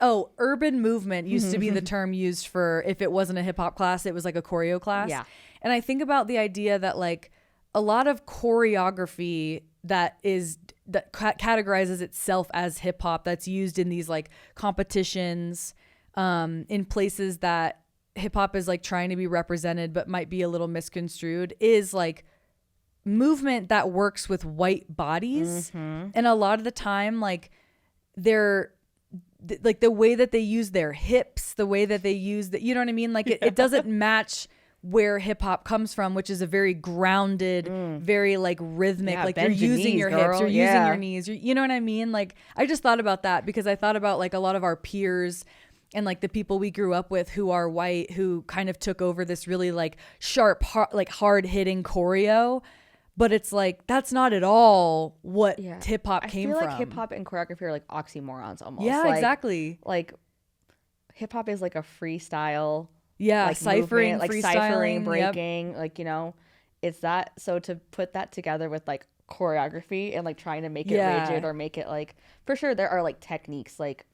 urban movement used to be the term used for, if it wasn't a hip hop class, it was like a choreo class. Yeah. And I think about the idea that like a lot of choreography that categorizes itself as hip hop, that's used in these like competitions, in places that hip hop is like trying to be represented but might be a little misconstrued, is like movement that works with white bodies. And a lot of the time, like they're like the way that they use their hips, the way that they use you know what I mean? Like it doesn't match where hip hop comes from, which is a very grounded, very like rhythmic, like you're using your hips, you're using your knees, you know what I mean? Like I just thought about that because I thought about like a lot of our peers and like the people we grew up with who are white, who kind of took over this really like sharp, hard hitting choreo. But it's like, that's not at all what hip hop came from. I feel like hip hop and choreography are like oxymorons almost. Yeah, like, exactly. Like hip hop is like a freestyle. Yeah, like ciphering, movement, like ciphering, breaking, like, you know, it's that. So to put that together with like choreography and like trying to make it rigid or make it like, for sure there are like techniques, like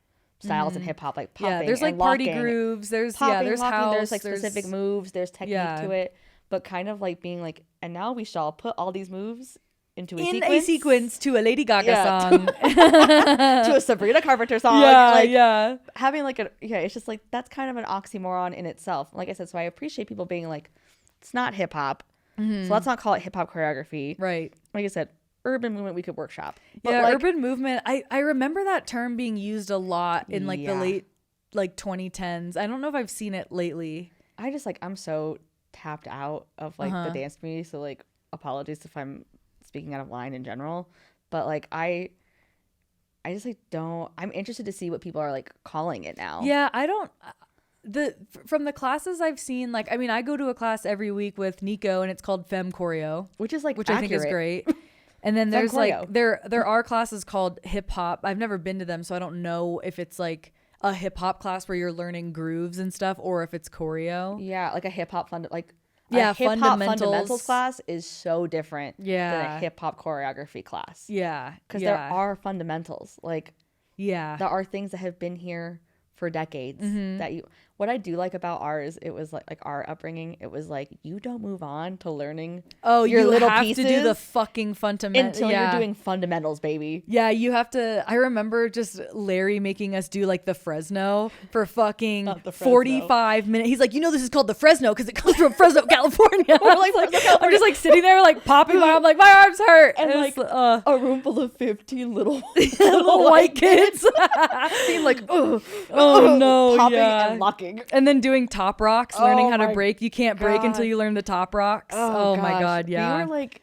styles in hip hop, like popping, there's like and party locking, grooves, there's popping, there's locking, house, there's like specific moves, there's technique to it, but kind of like being like, and now we shall put all these moves into a sequence to a Lady Gaga song, to a Sabrina Carpenter song. Having like it's just like, that's kind of an oxymoron in itself. Like I said, so I appreciate people being like, it's not hip hop, so let's not call it hip hop choreography. Right. Like I said, urban movement we could workshop. But yeah, like, urban movement. I remember that term being used a lot in like the late like 2010s. I don't know if I've seen it lately. I just like, I'm so tapped out of like the dance community, so like apologies if I'm speaking out of line in general, but like I just like don't, I'm interested to see what people are like calling it now. Yeah, I don't, from the classes I've seen, like, I mean, I go to a class every week with Nico and it's called Femme Choreo, which is like accurate. I think is great. And then there's like there are classes called hip hop. I've never been to them, so I don't know if it's like a hip hop class where you're learning grooves and stuff, or if it's choreo. Yeah, like a hip hop fundamentals class is so different than a hip hop choreography class. Yeah, because there are fundamentals. Like, there are things that have been here for decades that you. What I do like about ours, it was like our upbringing. It was like, you don't move on to learning. Oh, your you little have pieces to do the fucking fundamentals until you're doing fundamentals, baby. Yeah, you have to. I remember just Larry making us do like the Fresno for fucking 45 minutes. He's like, you know, this is called the Fresno because it comes from Fresno, California. I'm just like sitting there like popping my arm, like my arms hurt, and like a room full of 15 little white kids being like, oh no, popping and locking. And then doing top rocks, learning how to break. You can't break until you learn the top rocks. Oh my God, yeah. We were like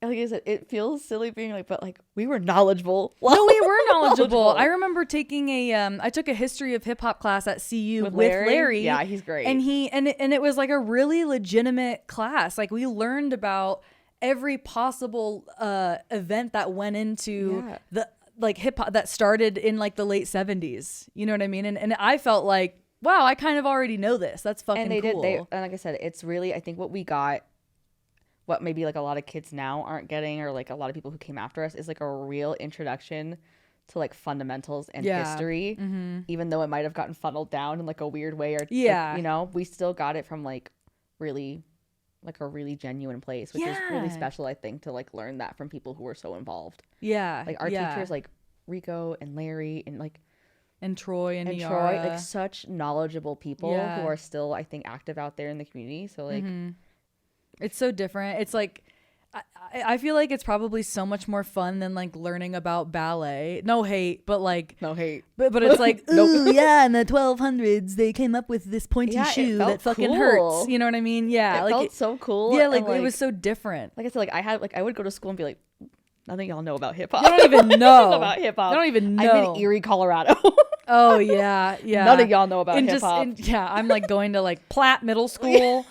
I said, it feels silly being like, but like we were knowledgeable. No, we were knowledgeable. I remember taking I took a history of hip hop class at CU with Larry. Yeah, he's great. And it was like a really legitimate class. Like we learned about every possible event that went into the like hip hop that started in like the late 70s. You know what I mean? And I felt like, wow, I kind of already know this. That's fucking cool. And like I said, it's really, I think what we got, what maybe like a lot of kids now aren't getting, or like a lot of people who came after us, is like a real introduction to like fundamentals and history, even though it might have gotten funneled down in like a weird way, or like, you know, we still got it from like really like a really genuine place, which is really special, I think, to like learn that from people who were so involved. Like our teachers, like Rico and Larry and Troy and Troy, like such knowledgeable people who are still, I think, active out there in the community. So like it's so different. It's like I feel like it's probably so much more fun than like learning about ballet. No hate, but it's like, ooh, yeah, in the 1200s they came up with this pointy shoe that fucking hurts. You know what I mean? Yeah, it felt so cool. Yeah, like it was so different. Like I said, like I would go to school and be like, nothing y'all know about hip hop. You don't even know about hip hop. I don't even know. I'm in Erie, Colorado. Oh yeah. None of y'all know about hip hop. I'm like going to like Platt Middle School.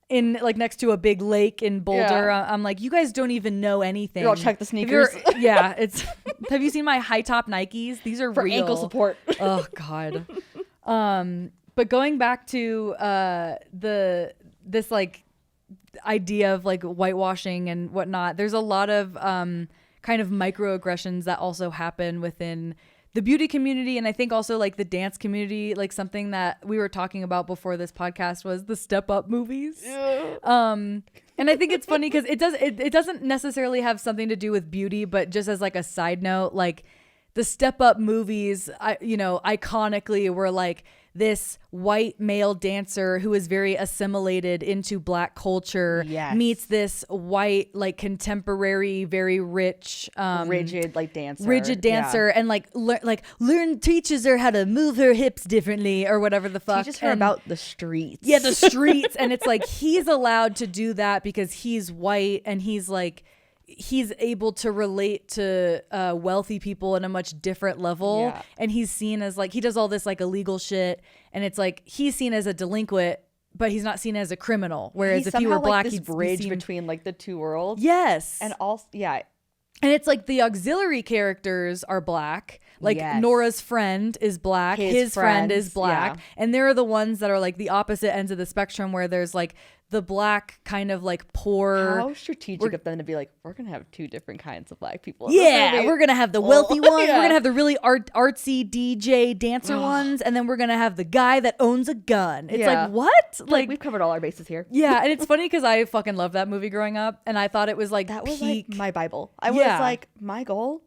In like next to a big lake in Boulder. I'm like, you guys don't even know anything. You'll check the sneakers. It's have you seen my high top Nikes? These are for real. Ankle support. Oh God. But going back to this like idea of like whitewashing and whatnot, there's a lot of kind of microaggressions that also happen within the beauty community, and I think also like the dance community. Like something that we were talking about before this podcast was the Step Up movies. And I think it's funny because it doesn't necessarily have something to do with beauty, but just as like a side note, like the Step Up movies, iconically were like this white male dancer who is very assimilated into black culture meets this white, like contemporary, very rich, rigid dancer, and teaches her how to move her hips differently or whatever the fuck. Teaches her about the streets. Yeah, the streets. And it's like he's allowed to do that because he's white and he's like he's able to relate to wealthy people in a much different level. Yeah. And he's seen as like, he does all this like illegal shit. And it's like, he's seen as a delinquent, but he's not seen as a criminal. Whereas if he were black, he'd bridge seen... between like the two worlds. Yes. And also, yeah. And it's like the auxiliary characters are black. Like Nora's friend is black. His friend is black. Yeah. And they're the ones that are like the opposite ends of the spectrum where there's like the black kind of like poor. How strategic of them to be like, we're going to have two different kinds of black people. Yeah. We're going to have the wealthy ones. Yeah. We're going to have the really artsy DJ dancer ones. And then we're going to have the guy that owns a gun. It's like, what? Like we've covered all our bases here. Yeah. And it's funny because I fucking loved that movie growing up. And I thought it was like, that was like my Bible. I was like, my goal,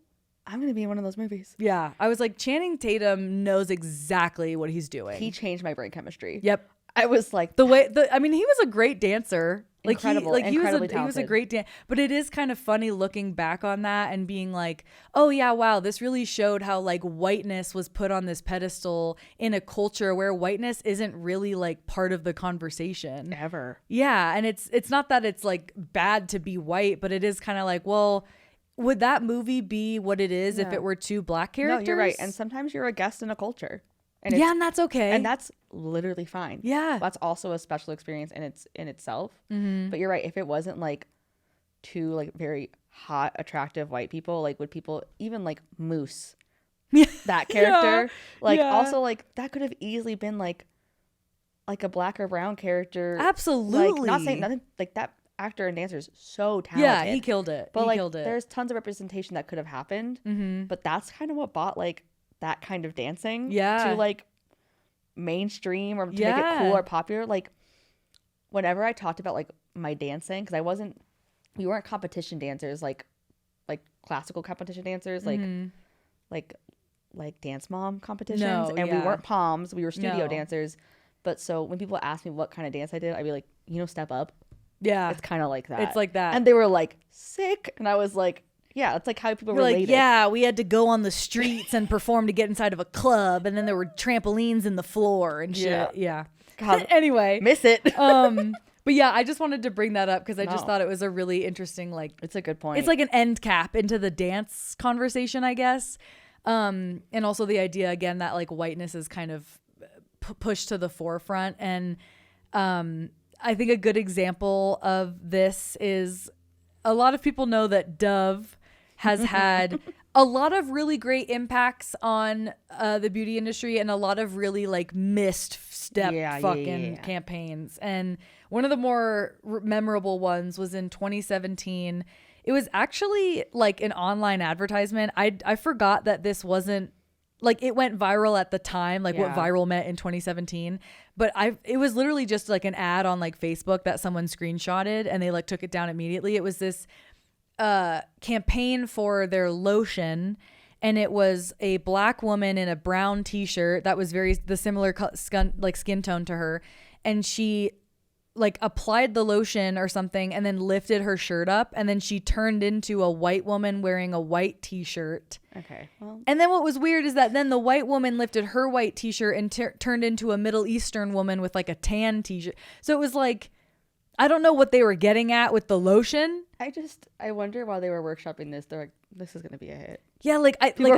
I'm going to be in one of those movies. Yeah. I was like, Channing Tatum knows exactly what he's doing. He changed my brain chemistry. Yep. I was like, he was a great dancer. Incredible. He was a great dancer. But it is kind of funny looking back on that and being like, oh yeah, wow, this really showed how like whiteness was put on this pedestal in a culture where whiteness isn't really like part of the conversation ever. Yeah, and it's not that it's like bad to be white, but it is kind of like, well, would that movie be what it is if it were two black characters? No, you're right. And sometimes you're a guest in a culture. And and that's okay. And that's literally fine. Yeah. That's also a special experience in itself. Mm-hmm. But you're right. If it wasn't like two like very hot, attractive white people, like would people even like Moose, that character, also like that could have easily been like a black or brown character. Absolutely. Like, not saying nothing, like that actor and dancer is so talented. Yeah, he killed it. But there's tons of representation that could have happened. Mm-hmm. But that's kind of what bought like that kind of dancing to like mainstream or to make it cool or popular. Like whenever I talked about like my dancing, because we weren't competition dancers like classical competition dancers, like dance mom competitions, and we weren't poms, we were studio dancers. But so when people ask me what kind of dance I did, I'd be like, Step Up. Yeah, it's kind of like that. It's like that. And they were like, sick. And I was like, yeah, it's like how people related. Like, yeah, we had to go on the streets and perform to get inside of a club, and then there were trampolines in the floor and shit. Yeah. God, anyway, miss it. But yeah, I just wanted to bring that up because I just thought it was a really interesting, like, it's a good point. It's like an end cap into the dance conversation, I guess. And also the idea again that like whiteness is kind of pushed to the forefront. And I think a good example of this is a lot of people know that Dove has had a lot of really great impacts on the beauty industry and a lot of really like misstep campaigns. And one of the more memorable ones was in 2017. It was actually like an online advertisement. I forgot that this wasn't like, it went viral at the time, like what viral meant in 2017. But it was literally just like an ad on like Facebook that someone screenshotted and they like took it down immediately. It was this campaign for their lotion, and it was a black woman in a brown t-shirt that was the similar skin tone to her, and she like applied the lotion or something and then lifted her shirt up, and then she turned into a white woman wearing a white t-shirt. Okay. Well. And then what was weird is that then the white woman lifted her white t-shirt and turned into a Middle Eastern woman with like a tan t-shirt. So it was like, I don't know what they were getting at with the lotion. I wonder while they were workshopping this, they're like, this is going to be a hit. Yeah, I think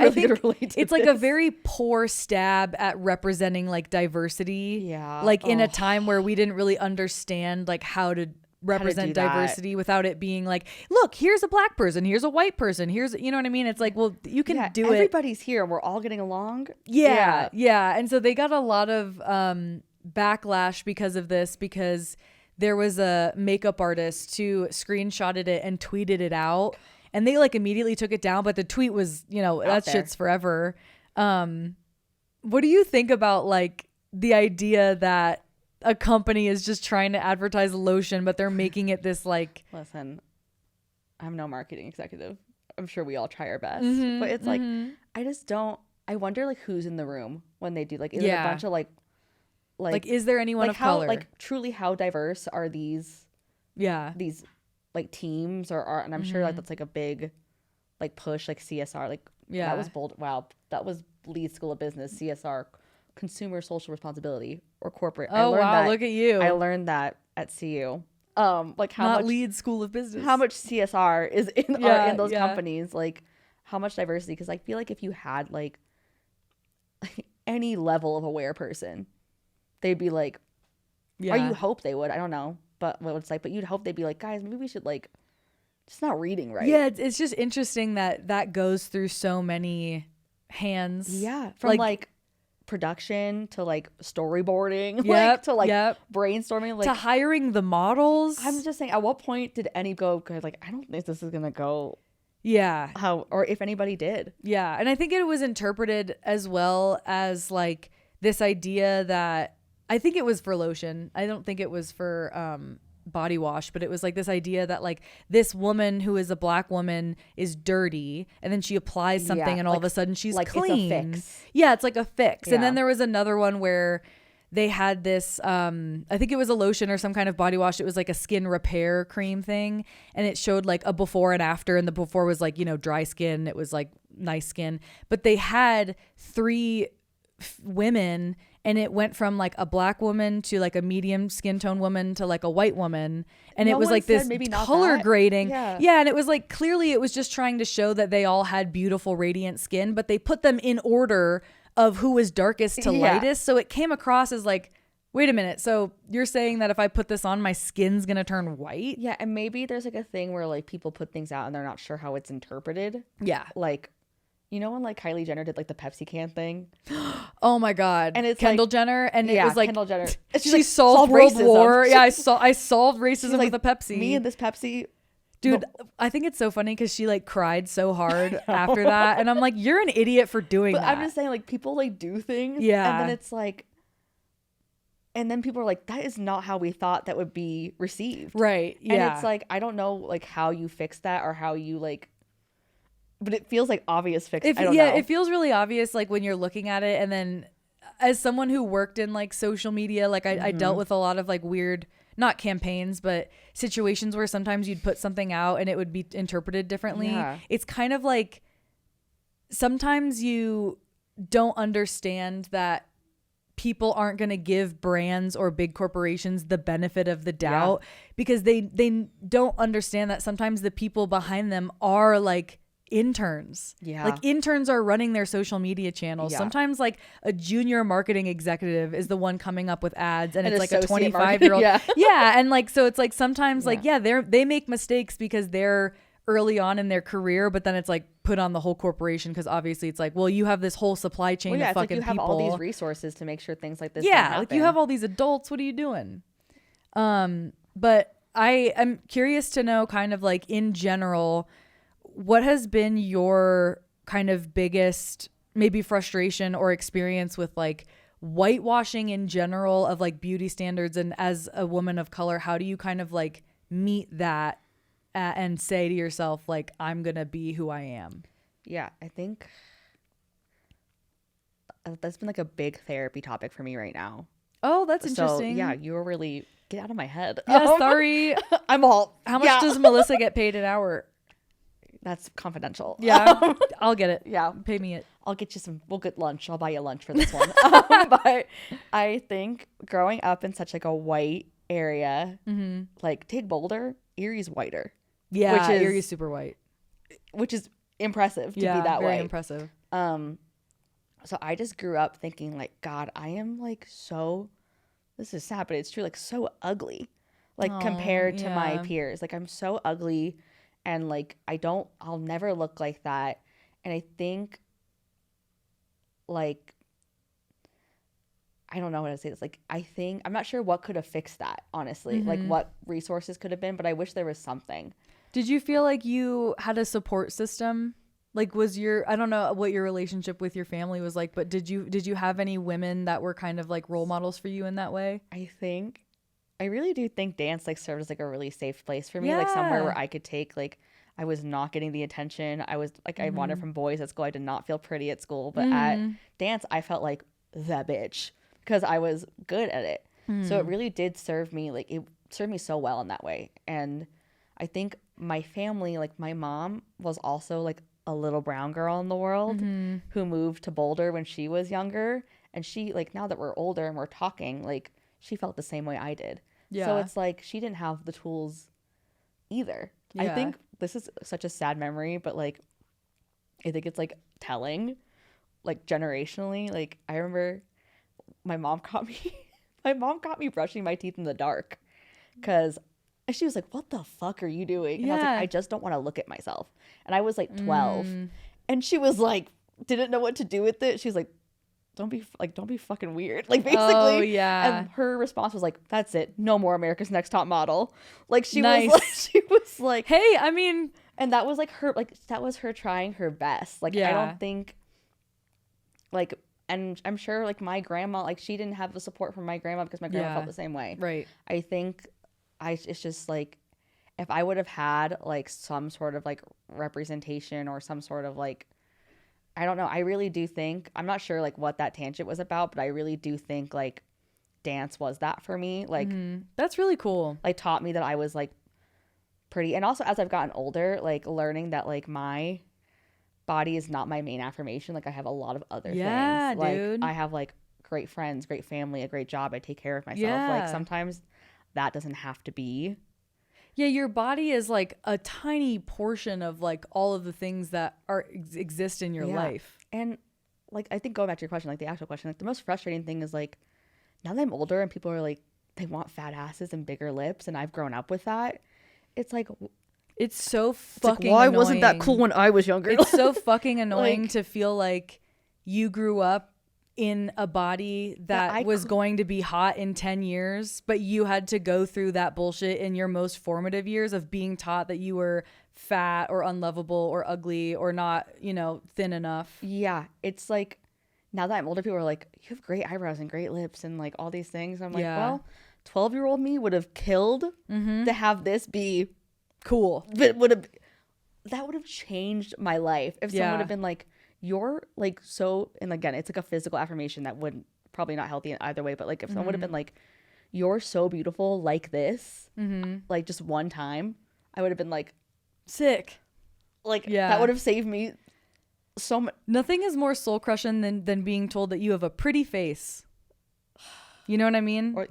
it's like a very poor stab at representing like diversity. Yeah. Like in a time where we didn't really understand like how to represent diversity without it being like, look, here's a black person, here's a white person, here's, you know what I mean? It's like, well, you can do it. Everybody's here and we're all getting along. Yeah. And so they got a lot of backlash because of this, because there was a makeup artist who screenshotted it and tweeted it out, and they like immediately took it down, but the tweet was, that shit's forever. What do you think about like the idea that a company is just trying to advertise lotion, but they're making it this like... Listen, I'm no marketing executive. I'm sure we all try our best, but it's like, I wonder like who's in the room when they do, like, is it a bunch of like, is there anyone of color? Like, truly, how diverse are these like teams and I'm sure like that's like a big like push, like CSR, like that was bold. Wow, that was Leeds School of Business, CSR, consumer social responsibility or corporate. Oh wow, look at you. I learned that at CU. Like how not much lead school of business, how much CSR is in those companies, like how much diversity, because I feel like if you had like any level of aware person, they'd be like, or you hope they would, I don't know, but what it's like, but you'd hope they'd be like, guys, maybe we should like just not reading right. Yeah, it's just interesting that goes through so many hands. Yeah, from like production to like storyboarding, like to like brainstorming, like to hiring the models. I'm just saying, at what point did any go like, I don't think this is gonna go how, or if anybody did. And I think it was interpreted as well as like this idea that, I think it was for lotion, I don't think it was for body wash, but it was like this idea that like this woman who is a black woman is dirty, and then she applies something and all of a sudden she's like clean. It's a fix. Yeah, it's like a fix. And then there was another one where they had this I think it was a lotion or some kind of body wash. It was like a skin repair cream thing, and it showed like a before and after, and the before was like, you know, dry skin, it was like nice skin, but they had 3 women, and it went from like a black woman to like a medium skin tone woman to like a white woman, and it was like this color grading. And it was like, clearly it was just trying to show that they all had beautiful radiant skin, but they put them in order of who was darkest to lightest, so it came across as like, wait a minute, so you're saying that if I put this on, my skin's gonna turn white? Yeah, and maybe there's like a thing where like people put things out and they're not sure how it's interpreted. Like, you know when like Kylie Jenner did like the Pepsi can thing? Oh my God. And it's Kendall Jenner, and it was like Kendall Jenner. She like, solved World racism. War. I solved racism with the Pepsi. Me and this Pepsi. Dude, I think it's so funny because she like cried so hard after that, and I'm like, you're an idiot for doing that. I'm just saying, like, people like do things, and then it's like, and then people are like, that is not how we thought that would be received, right? Yeah, and it's like, I don't know like how you fix that or how you like. But it feels like obvious fix. I don't know. It feels really obvious like when you're looking at it. And then as someone who worked in like social media, like I dealt with a lot of like weird, not campaigns, but situations where sometimes you'd put something out and it would be interpreted differently. Yeah. It's kind of like sometimes you don't understand that people aren't going to give brands or big corporations the benefit of the doubt because they don't understand that sometimes the people behind them are like interns. Like interns are running their social media channels. Sometimes like a junior marketing executive is the one coming up with ads, and it's like a 25-year-old. And like, so it's like sometimes like they make mistakes because they're early on in their career, but then it's like put on the whole corporation because obviously it's like, well, you have this whole supply chain of fucking people. You have all these resources to make sure things like this don't happen. Like you have all these adults. What are you doing? But I am curious to know kind of like in general, what has been your kind of biggest maybe frustration or experience with like whitewashing in general of like beauty standards? And as a woman of color, how do you kind of like meet that and say to yourself, like, I'm going to be who I am? Yeah, I think that's been like a big therapy topic for me right now. Oh, that's interesting. Yeah, you were really, get out of my head. Yeah, sorry. I'm all, how much does Melissa get paid an hour? That's confidential. Yeah, I'll get it. Yeah. Pay me it. I'll get you we'll get lunch. I'll buy you lunch for this one. But I think growing up in such like a white area, like take Boulder, Erie's whiter. Yeah, Erie's super white. Which is impressive to be that very way. Impressive. So I just grew up thinking like, God, I am like so, this is sad, but it's true, like so ugly. Like compared to my peers. Like I'm so ugly. And like, I'll never look like that. And I think like, I don't know how to say this. Like, I'm not sure what could have fixed that, honestly. Like what resources could have been, but I wish there was something. Did you feel like you had a support system? Like I don't know what your relationship with your family was like, but did you have any women that were kind of like role models for you in that way? I really do think dance like served as like a really safe place for me, like somewhere where I could take like, I was not getting the attention. I was like, I wanted from boys at school. I did not feel pretty at school, but at dance, I felt like the bitch because I was good at it. So it really did serve me. Like it served me so well in that way. And I think my family, like my mom was also like a little brown girl in the world who moved to Boulder when she was younger. And she like, now that we're older and we're talking, like she felt the same way I did. Yeah. So it's like she didn't have the tools either. Yeah. I think this is such a sad memory, but like I think it's like telling, like generationally. Like I remember my mom caught me brushing my teeth in the dark because she was like, "What the fuck are you doing?" And I was like, "I just don't want to look at myself." And I was like 12, and she was like, didn't know what to do with it. She was like, don't be fucking weird, like basically. Oh yeah. And her response was like, "That's it, no more America's Next Top Model." Like she was like, hey, I mean, and that was like her, like that was her trying her best. Like I don't think like, and I'm sure like my grandma, like she didn't have the support from my grandma because my grandma felt the same way. Right. I think it's just like, if I would have had like some sort of like representation or some sort of like, I don't know, I really do think, I'm not sure like what that tangent was about, but I really do think like dance was that for me. Like that's really cool. Like taught me that I was like pretty. And also as I've gotten older, like learning that like my body is not my main affirmation. Like I have a lot of other things. Like dude. I have like great friends, great family, a great job. I take care of myself. Yeah. Like sometimes that doesn't have to be. Yeah, your body is like a tiny portion of like all of the things that exist in your life. And like I think going back to your question, like the actual question, like the most frustrating thing is like now that I'm older and people are like they want fat asses and bigger lips and I've grown up with that. It's like it's so fucking why annoying. Wasn't that cool when I was younger? It's so fucking annoying to feel like you grew up in a body that was going to be hot in 10 years, but you had to go through that bullshit in your most formative years of being taught that you were fat or unlovable or ugly or not, you know, thin enough. Yeah. It's like, now that I'm older, people are like, you have great eyebrows and great lips and like all these things. I'm like, well, 12-year-old me would have killed to have this be cool. But that would have changed my life if someone would have been like, you're like so, and again it's like a physical affirmation that would probably not healthy in either way, but like if someone would have been like, you're so beautiful like this, like just one time, I would have been like sick. Like that would have saved me so much. Nothing is more soul crushing than being told that you have a pretty face. You know what I mean? Or,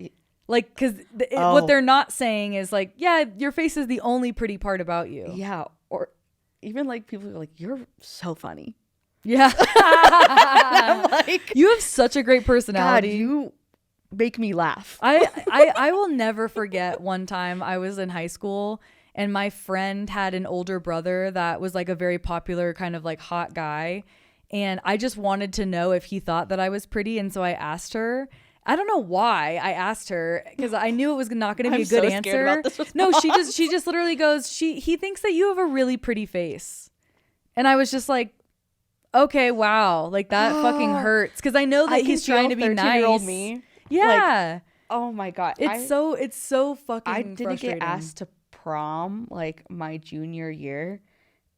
like because what they're not saying is like, yeah, your face is the only pretty part about you. Yeah. Or even like people are like, you're so funny. Yeah. I'm like, you have such a great personality. God, you make me laugh. I will never forget one time I was in high school and my friend had an older brother that was like a very popular kind of like hot guy. And I just wanted to know if he thought that I was pretty. And so I asked her. I don't know why I asked her because I knew it was not going to be a good answer. No, she just literally goes, he thinks that you have a really pretty face. And I was just like, okay, wow, like that fucking hurts because I know that he's trying to be nice. Me. Yeah. Like, oh my God. It's so fucking I didn't get asked to prom like my junior year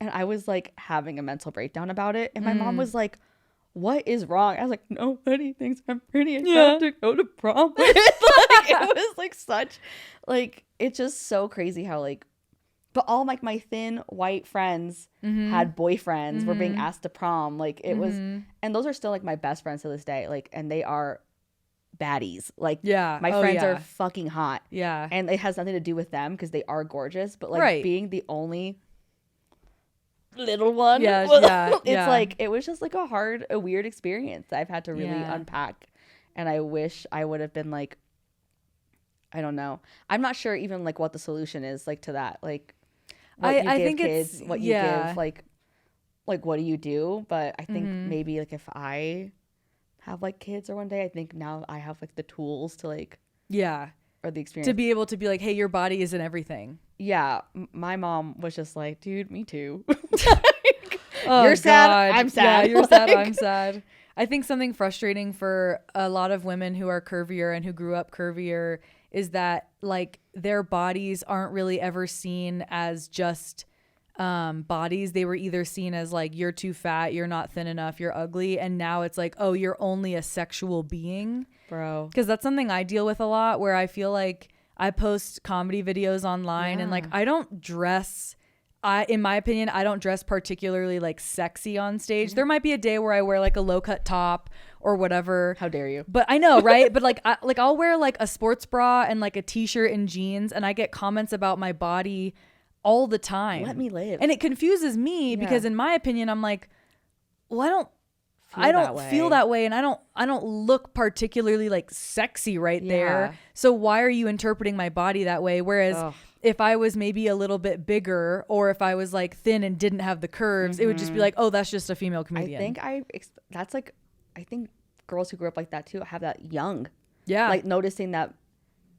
and I was like having a mental breakdown about it. And my mom was like, what is wrong? I was like, nobody thinks I'm pretty enough to go to prom. Like, it was like such like, it's just so crazy how like, but all like my thin white friends had boyfriends, were being asked to prom. Like it was, and those are still like my best friends to this day. Like, and they are baddies. Like, my friends are fucking hot. Yeah. And it has nothing to do with them because they are gorgeous. But like being the only little one, it's like, it was just like a weird experience that I've had to really unpack. And I wish I would have been like, I don't know. I'm not sure even like what the solution is like to that. Like, I think kids, it's what you give, like what do you do? But I think maybe like if I have like kids or one day, I think now I have like the tools to like or the experience to be able to be like, hey, your body isn't everything. Yeah, my mom was just like, dude, me too. Like, you're sad, I'm sad. Yeah, you're sad, I'm sad. I think something frustrating for a lot of women who are curvier and who grew up curvier is that like their bodies aren't really ever seen as just bodies. They were either seen as like, you're too fat, you're not thin enough, you're ugly. And now it's like, oh, you're only a sexual being. Bro. Because that's something I deal with a lot where I feel like I post comedy videos online and like I don't dress in my opinion, I don't dress particularly like sexy on stage. There might be a day where I wear like a low cut top or whatever. How dare you? But I know, right? But like I'll wear like a sports bra and like a t-shirt and jeans, and I get comments about my body all the time. Let me live. And it confuses me because in my opinion, I'm like, well, I don't feel that way, and I don't look particularly like sexy right there. So why are you interpreting my body that way? Whereas if I was maybe a little bit bigger, or if I was like thin and didn't have the curves, it would just be like, oh, that's just a female comedian. I think girls who grew up like that too have that young. Yeah. Like noticing that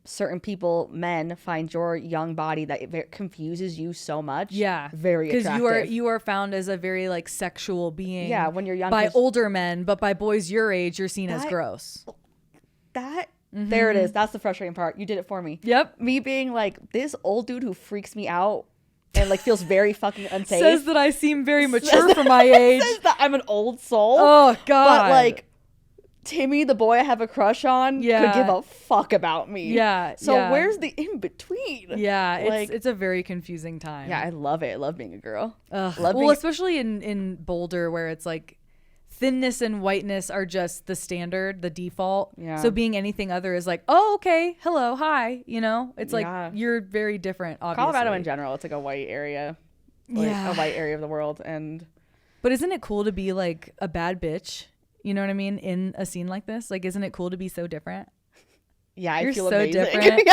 certain people, men, find your young body that it confuses you so much. Yeah. Very attractive. Because you are found as a very like sexual being. Yeah, when you're young. By older men, but by boys your age, you're seen as gross. There it is. That's the frustrating part. You did it for me. Yep. Me being like, this old dude who freaks me out and like feels very fucking unsafe. Says that I seem very mature for my age. Says that I'm an old soul. Oh, God. But like, Timmy, the boy I have a crush on, could give a fuck about me. Yeah. So where's the in between? Yeah, like, it's a very confusing time. Yeah, I love it. I love being a girl. Especially in Boulder, where it's like thinness and whiteness are just the standard, the default. Yeah. So being anything other is like, oh, okay, hello, hi. You know, it's like you're very different. Obviously, Colorado in general, it's like a white area. Like a white area of the world, but isn't it cool to be like a bad bitch? You know what I mean? In a scene like this, like, isn't it cool to be so different? Yeah, I feel so amazing. Different.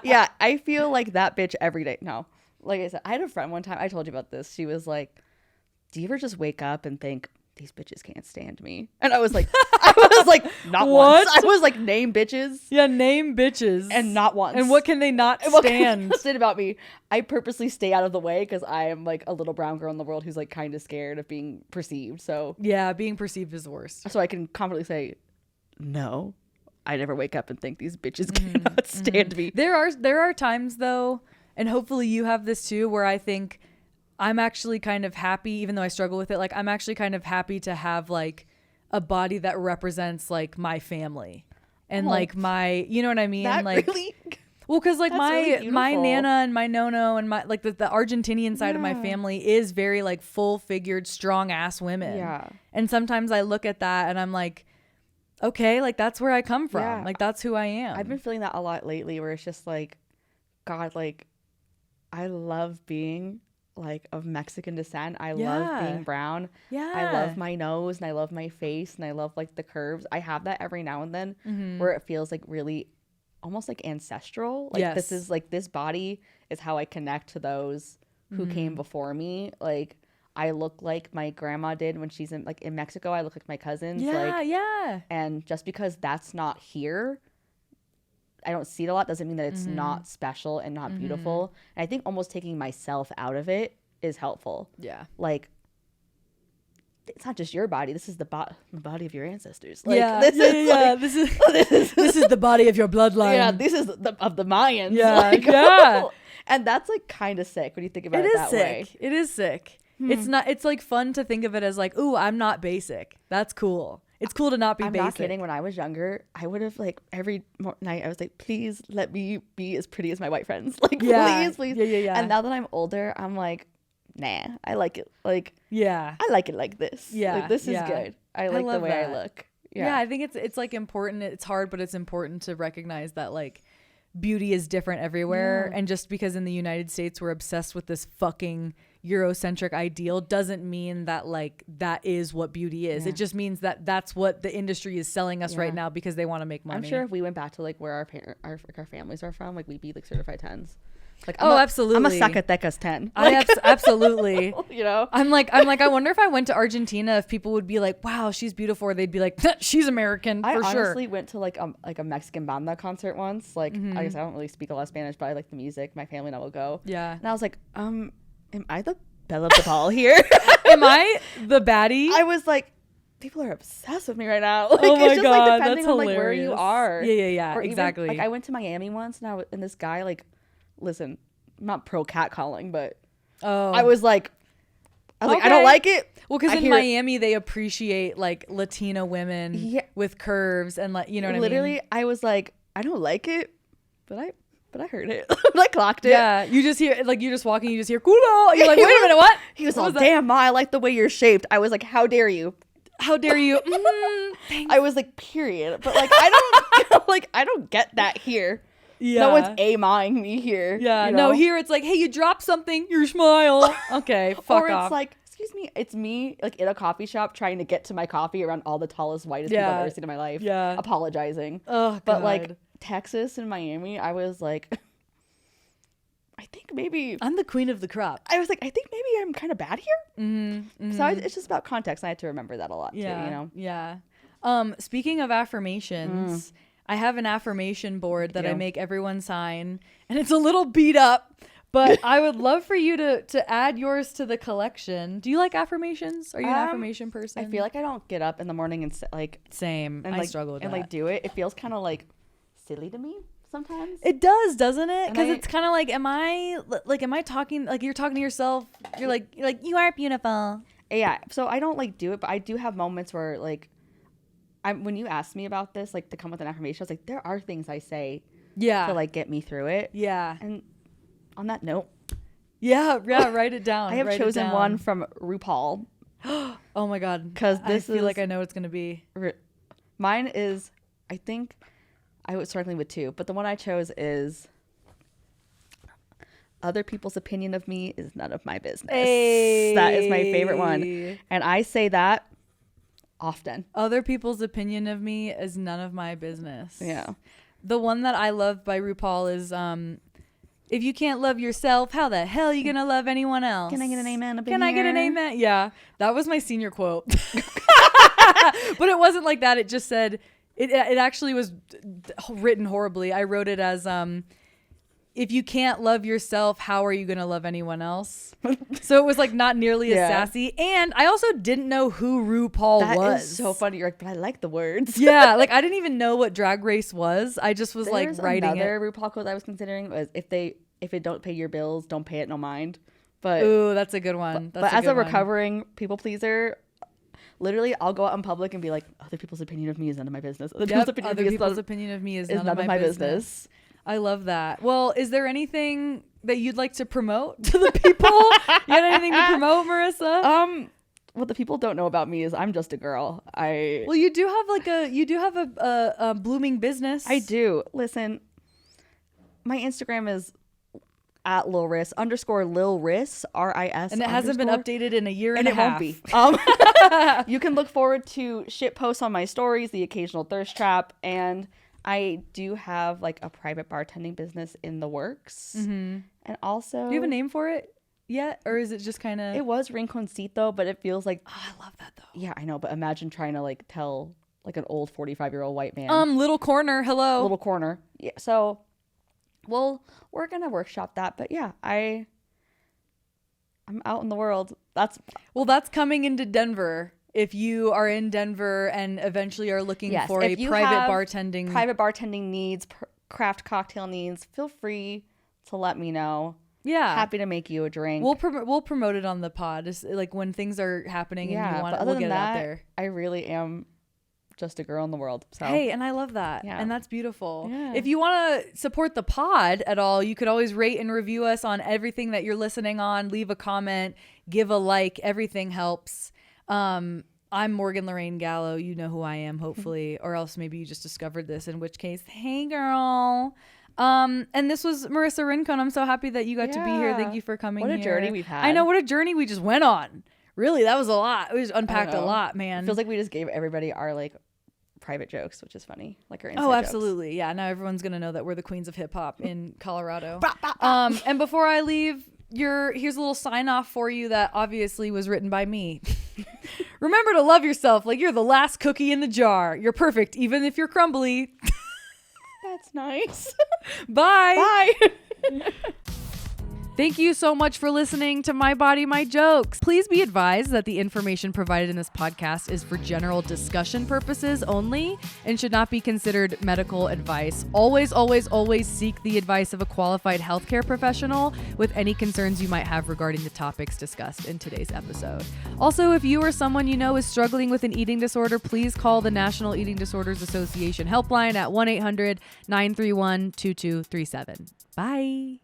yeah. I feel like that bitch every day. No, like I said, I had a friend one time. I told you about this. She was like, "Do you ever just wake up and think these bitches can't stand me?" And I was like, not once. I was like, name bitches. Yeah, name bitches. And not once. And what can they not stand? What can about me? I purposely stay out of the way because I am like a little brown girl in the world who's like kind of scared of being perceived. So yeah, being perceived is the worst. So I can confidently say, no, I never wake up and think these bitches cannot stand me. There are times though, and hopefully you have this too, where I think I'm actually kind of happy, even though I struggle with it. Like, I'm actually kind of happy to have like a body that represents like my family and like my, you know what I mean? Like, really? Well, because like my nana and my nono and my like the Argentinian side of my family is very like full figured, strong ass women. Yeah. And sometimes I look at that and I'm like, okay, like that's where I come from. Yeah. Like that's who I am. I've been feeling that a lot lately, where it's just like, God, like I love being like of Mexican descent. I love being brown. Yeah. I love my nose and I love my face and I love like the curves. I have that every now and then where it feels like really almost like ancestral. Like this is like, this body is how I connect to those who came before me. Like I look like my grandma did when she's in Mexico. I look like my cousins. Yeah. And just because that's not here, I don't see it a lot, doesn't mean that it's not special and not beautiful. And I think almost taking myself out of it is helpful. Yeah. Like, it's not just your body. This is the body of your ancestors. Like, this is the body of your bloodline. Yeah, this is of the Mayans. Yeah, like, and that's like kind of sick when you think about it that way. It is sick. It's not. It's like fun to think of it as like, ooh, I'm not basic. That's cool. It's cool to not be basic. I'm not kidding. When I was younger, I would have like every night I was like, please let me be as pretty as my white friends. Like, please. Yeah. And now that I'm older, I'm like, nah, I like it. Like, I like it like this. Yeah. Like, this is good. I like the way I look. Yeah. I think it's like important. It's hard, but it's important to recognize that like beauty is different everywhere. And just because in the United States we're obsessed with this fucking Eurocentric ideal doesn't mean that like that is what beauty is. It just means that that's what the industry is selling us right now because they want to make money. I'm sure if we went back to like where our families are from, like we'd be like certified 10s. Like, absolutely. I'm a Zacatecas 10. Like, absolutely. You know, I'm like, I wonder if I went to Argentina, if people would be like, wow, she's beautiful, or they'd be like, she's American for sure. I honestly went to like a Mexican banda concert once. Like, I guess I don't really speak a lot of Spanish, but I like the music. My family and I will go. Yeah. And I was like, am I the belle of the ball here? Am I the baddie? I was like, people are obsessed with me right now. Like, oh my it's just God, like depending that's on hilarious. like where you are. Yeah, or exactly. Even, like I went to Miami once and this guy, like, listen, I'm not pro catcalling, but I was like, I don't like it. Well, because in Miami they appreciate like Latina women with curves and like, you know what I mean? Literally, I was like, I don't like it, but I but I heard it. I clocked it. Yeah, you just hear, like, you're just walking, you just hear culo. You're like, wait a minute, what? He was all, damn, Ma, I like the way you're shaped. I was like, how dare you? How dare you? I was like, period. But like, I don't like, I don't get that here. Yeah. No one's A-mying me here. Yeah. No, here it's like, hey, you dropped something, your smile. Okay, fuck or off. It's like, excuse me, it's me like in a coffee shop trying to get to my coffee around all the tallest, whitest people I've ever seen in my life. Yeah. Apologizing. Oh, God. But like Texas and Miami, I was like, I think maybe I'm the queen of the crop. I was like, I think maybe I'm kind of bad here. Mm-hmm. So it's just about context. And I had to remember that a lot too, you know? Yeah. Speaking of affirmations, I have an affirmation board that I make everyone sign, and it's a little beat up, but I would love for you to add yours to the collection. Do you like affirmations? Are you an affirmation person? I feel like I don't get up in the morning and like same. And I struggle with that. And like do it. It feels kind of like silly to me sometimes. It does, doesn't it? Because it's kind of like, am I talking like you're talking to yourself? You're like you are beautiful. Yeah. So I don't like do it, but I do have moments where like. When you asked me about this, like to come with an affirmation, I was like, there are things I say to like get me through it. Yeah. And on that note. Yeah, write it down. I have chosen one from RuPaul. Oh my God. Because I feel like I know what it's going to be. Mine is, I think I was struggling with two, but the one I chose is other people's opinion of me is none of my business. Hey. That is my favorite one. And I say that often. Other people's opinion of me is none of my business. Yeah. The one that I love by RuPaul is if you can't love yourself, how the hell are you gonna love anyone else? Can I get an amen? Can I get an amen? Yeah. That was my senior quote. But it wasn't like that. It just said it actually was written horribly. I wrote it as if you can't love yourself, how are you going to love anyone else? So it was like not nearly as sassy. And I also didn't know who RuPaul was. That is so funny. You're like, but I like the words. Yeah. Like I didn't even know what Drag Race was. I just was like writing another RuPaul quote I was considering was if it don't pay your bills, don't pay it no mind. But ooh, that's a good one. But as a recovering people pleaser, literally I'll go out in public and be like, other people's opinion of me is none of my business. Other people's opinion of me is none of my business. I love that. Well, is there anything that you'd like to promote to the people? You got anything to promote, Marissa? What the people don't know about me is I'm just a girl. Well, you do have a blooming business. I do. Listen, my Instagram is at Lil Ris _Lil Ris RIS. And it hasn't been updated in a year and a half. And it won't be. You can look forward to shit posts on my stories, the occasional thirst trap, and I do have like a private bartending business in the works. Mm-hmm. And also, do you have a name for it yet? Or is it just kind of? It was Rinconcito, but it feels like, oh, I love that though. Yeah, I know. But imagine trying to like tell like an old 45-year-old white man. Little corner. Hello. Little corner. Yeah. So, we're going to workshop that. But yeah, I'm out in the world. That's coming into Denver. If you are in Denver and eventually are looking for a private bartending needs, craft cocktail needs, feel free to let me know. Yeah, happy to make you a drink. We'll promote it on the pod. It's like when things are happening and you want it, we'll get it out there. I really am just a girl in the world. So. Hey, and I love that. Yeah. And that's beautiful. Yeah. If you want to support the pod at all, you could always rate and review us on everything that you're listening on. Leave a comment, give a like. Everything helps. I'm Morgan Lorraine Gallo. You know who I am, hopefully, or else maybe you just discovered this, in which case, hey girl. And this was Marissa Rincon. I'm so happy that you got to be here. Thank you for coming here. What a journey we've had. I know, what a journey we just went on. Really, that was a lot. We just unpacked a lot, man. It feels like we just gave everybody our like private jokes, which is funny. Like our inside absolutely. Jokes. Yeah, now everyone's going to know that we're the queens of hip hop in Colorado. And before I leave, here's a little sign off for you that obviously was written by me. Remember to love yourself like you're the last cookie in the jar. You're perfect even if you're crumbly. That's nice. Bye. Thank you so much for listening to My Body, My Jokes. Please be advised that the information provided in this podcast is for general discussion purposes only and should not be considered medical advice. Always, always, always seek the advice of a qualified healthcare professional with any concerns you might have regarding the topics discussed in today's episode. Also, if you or someone you know is struggling with an eating disorder, please call the National Eating Disorders Association helpline at 1-800-931-2237. Bye.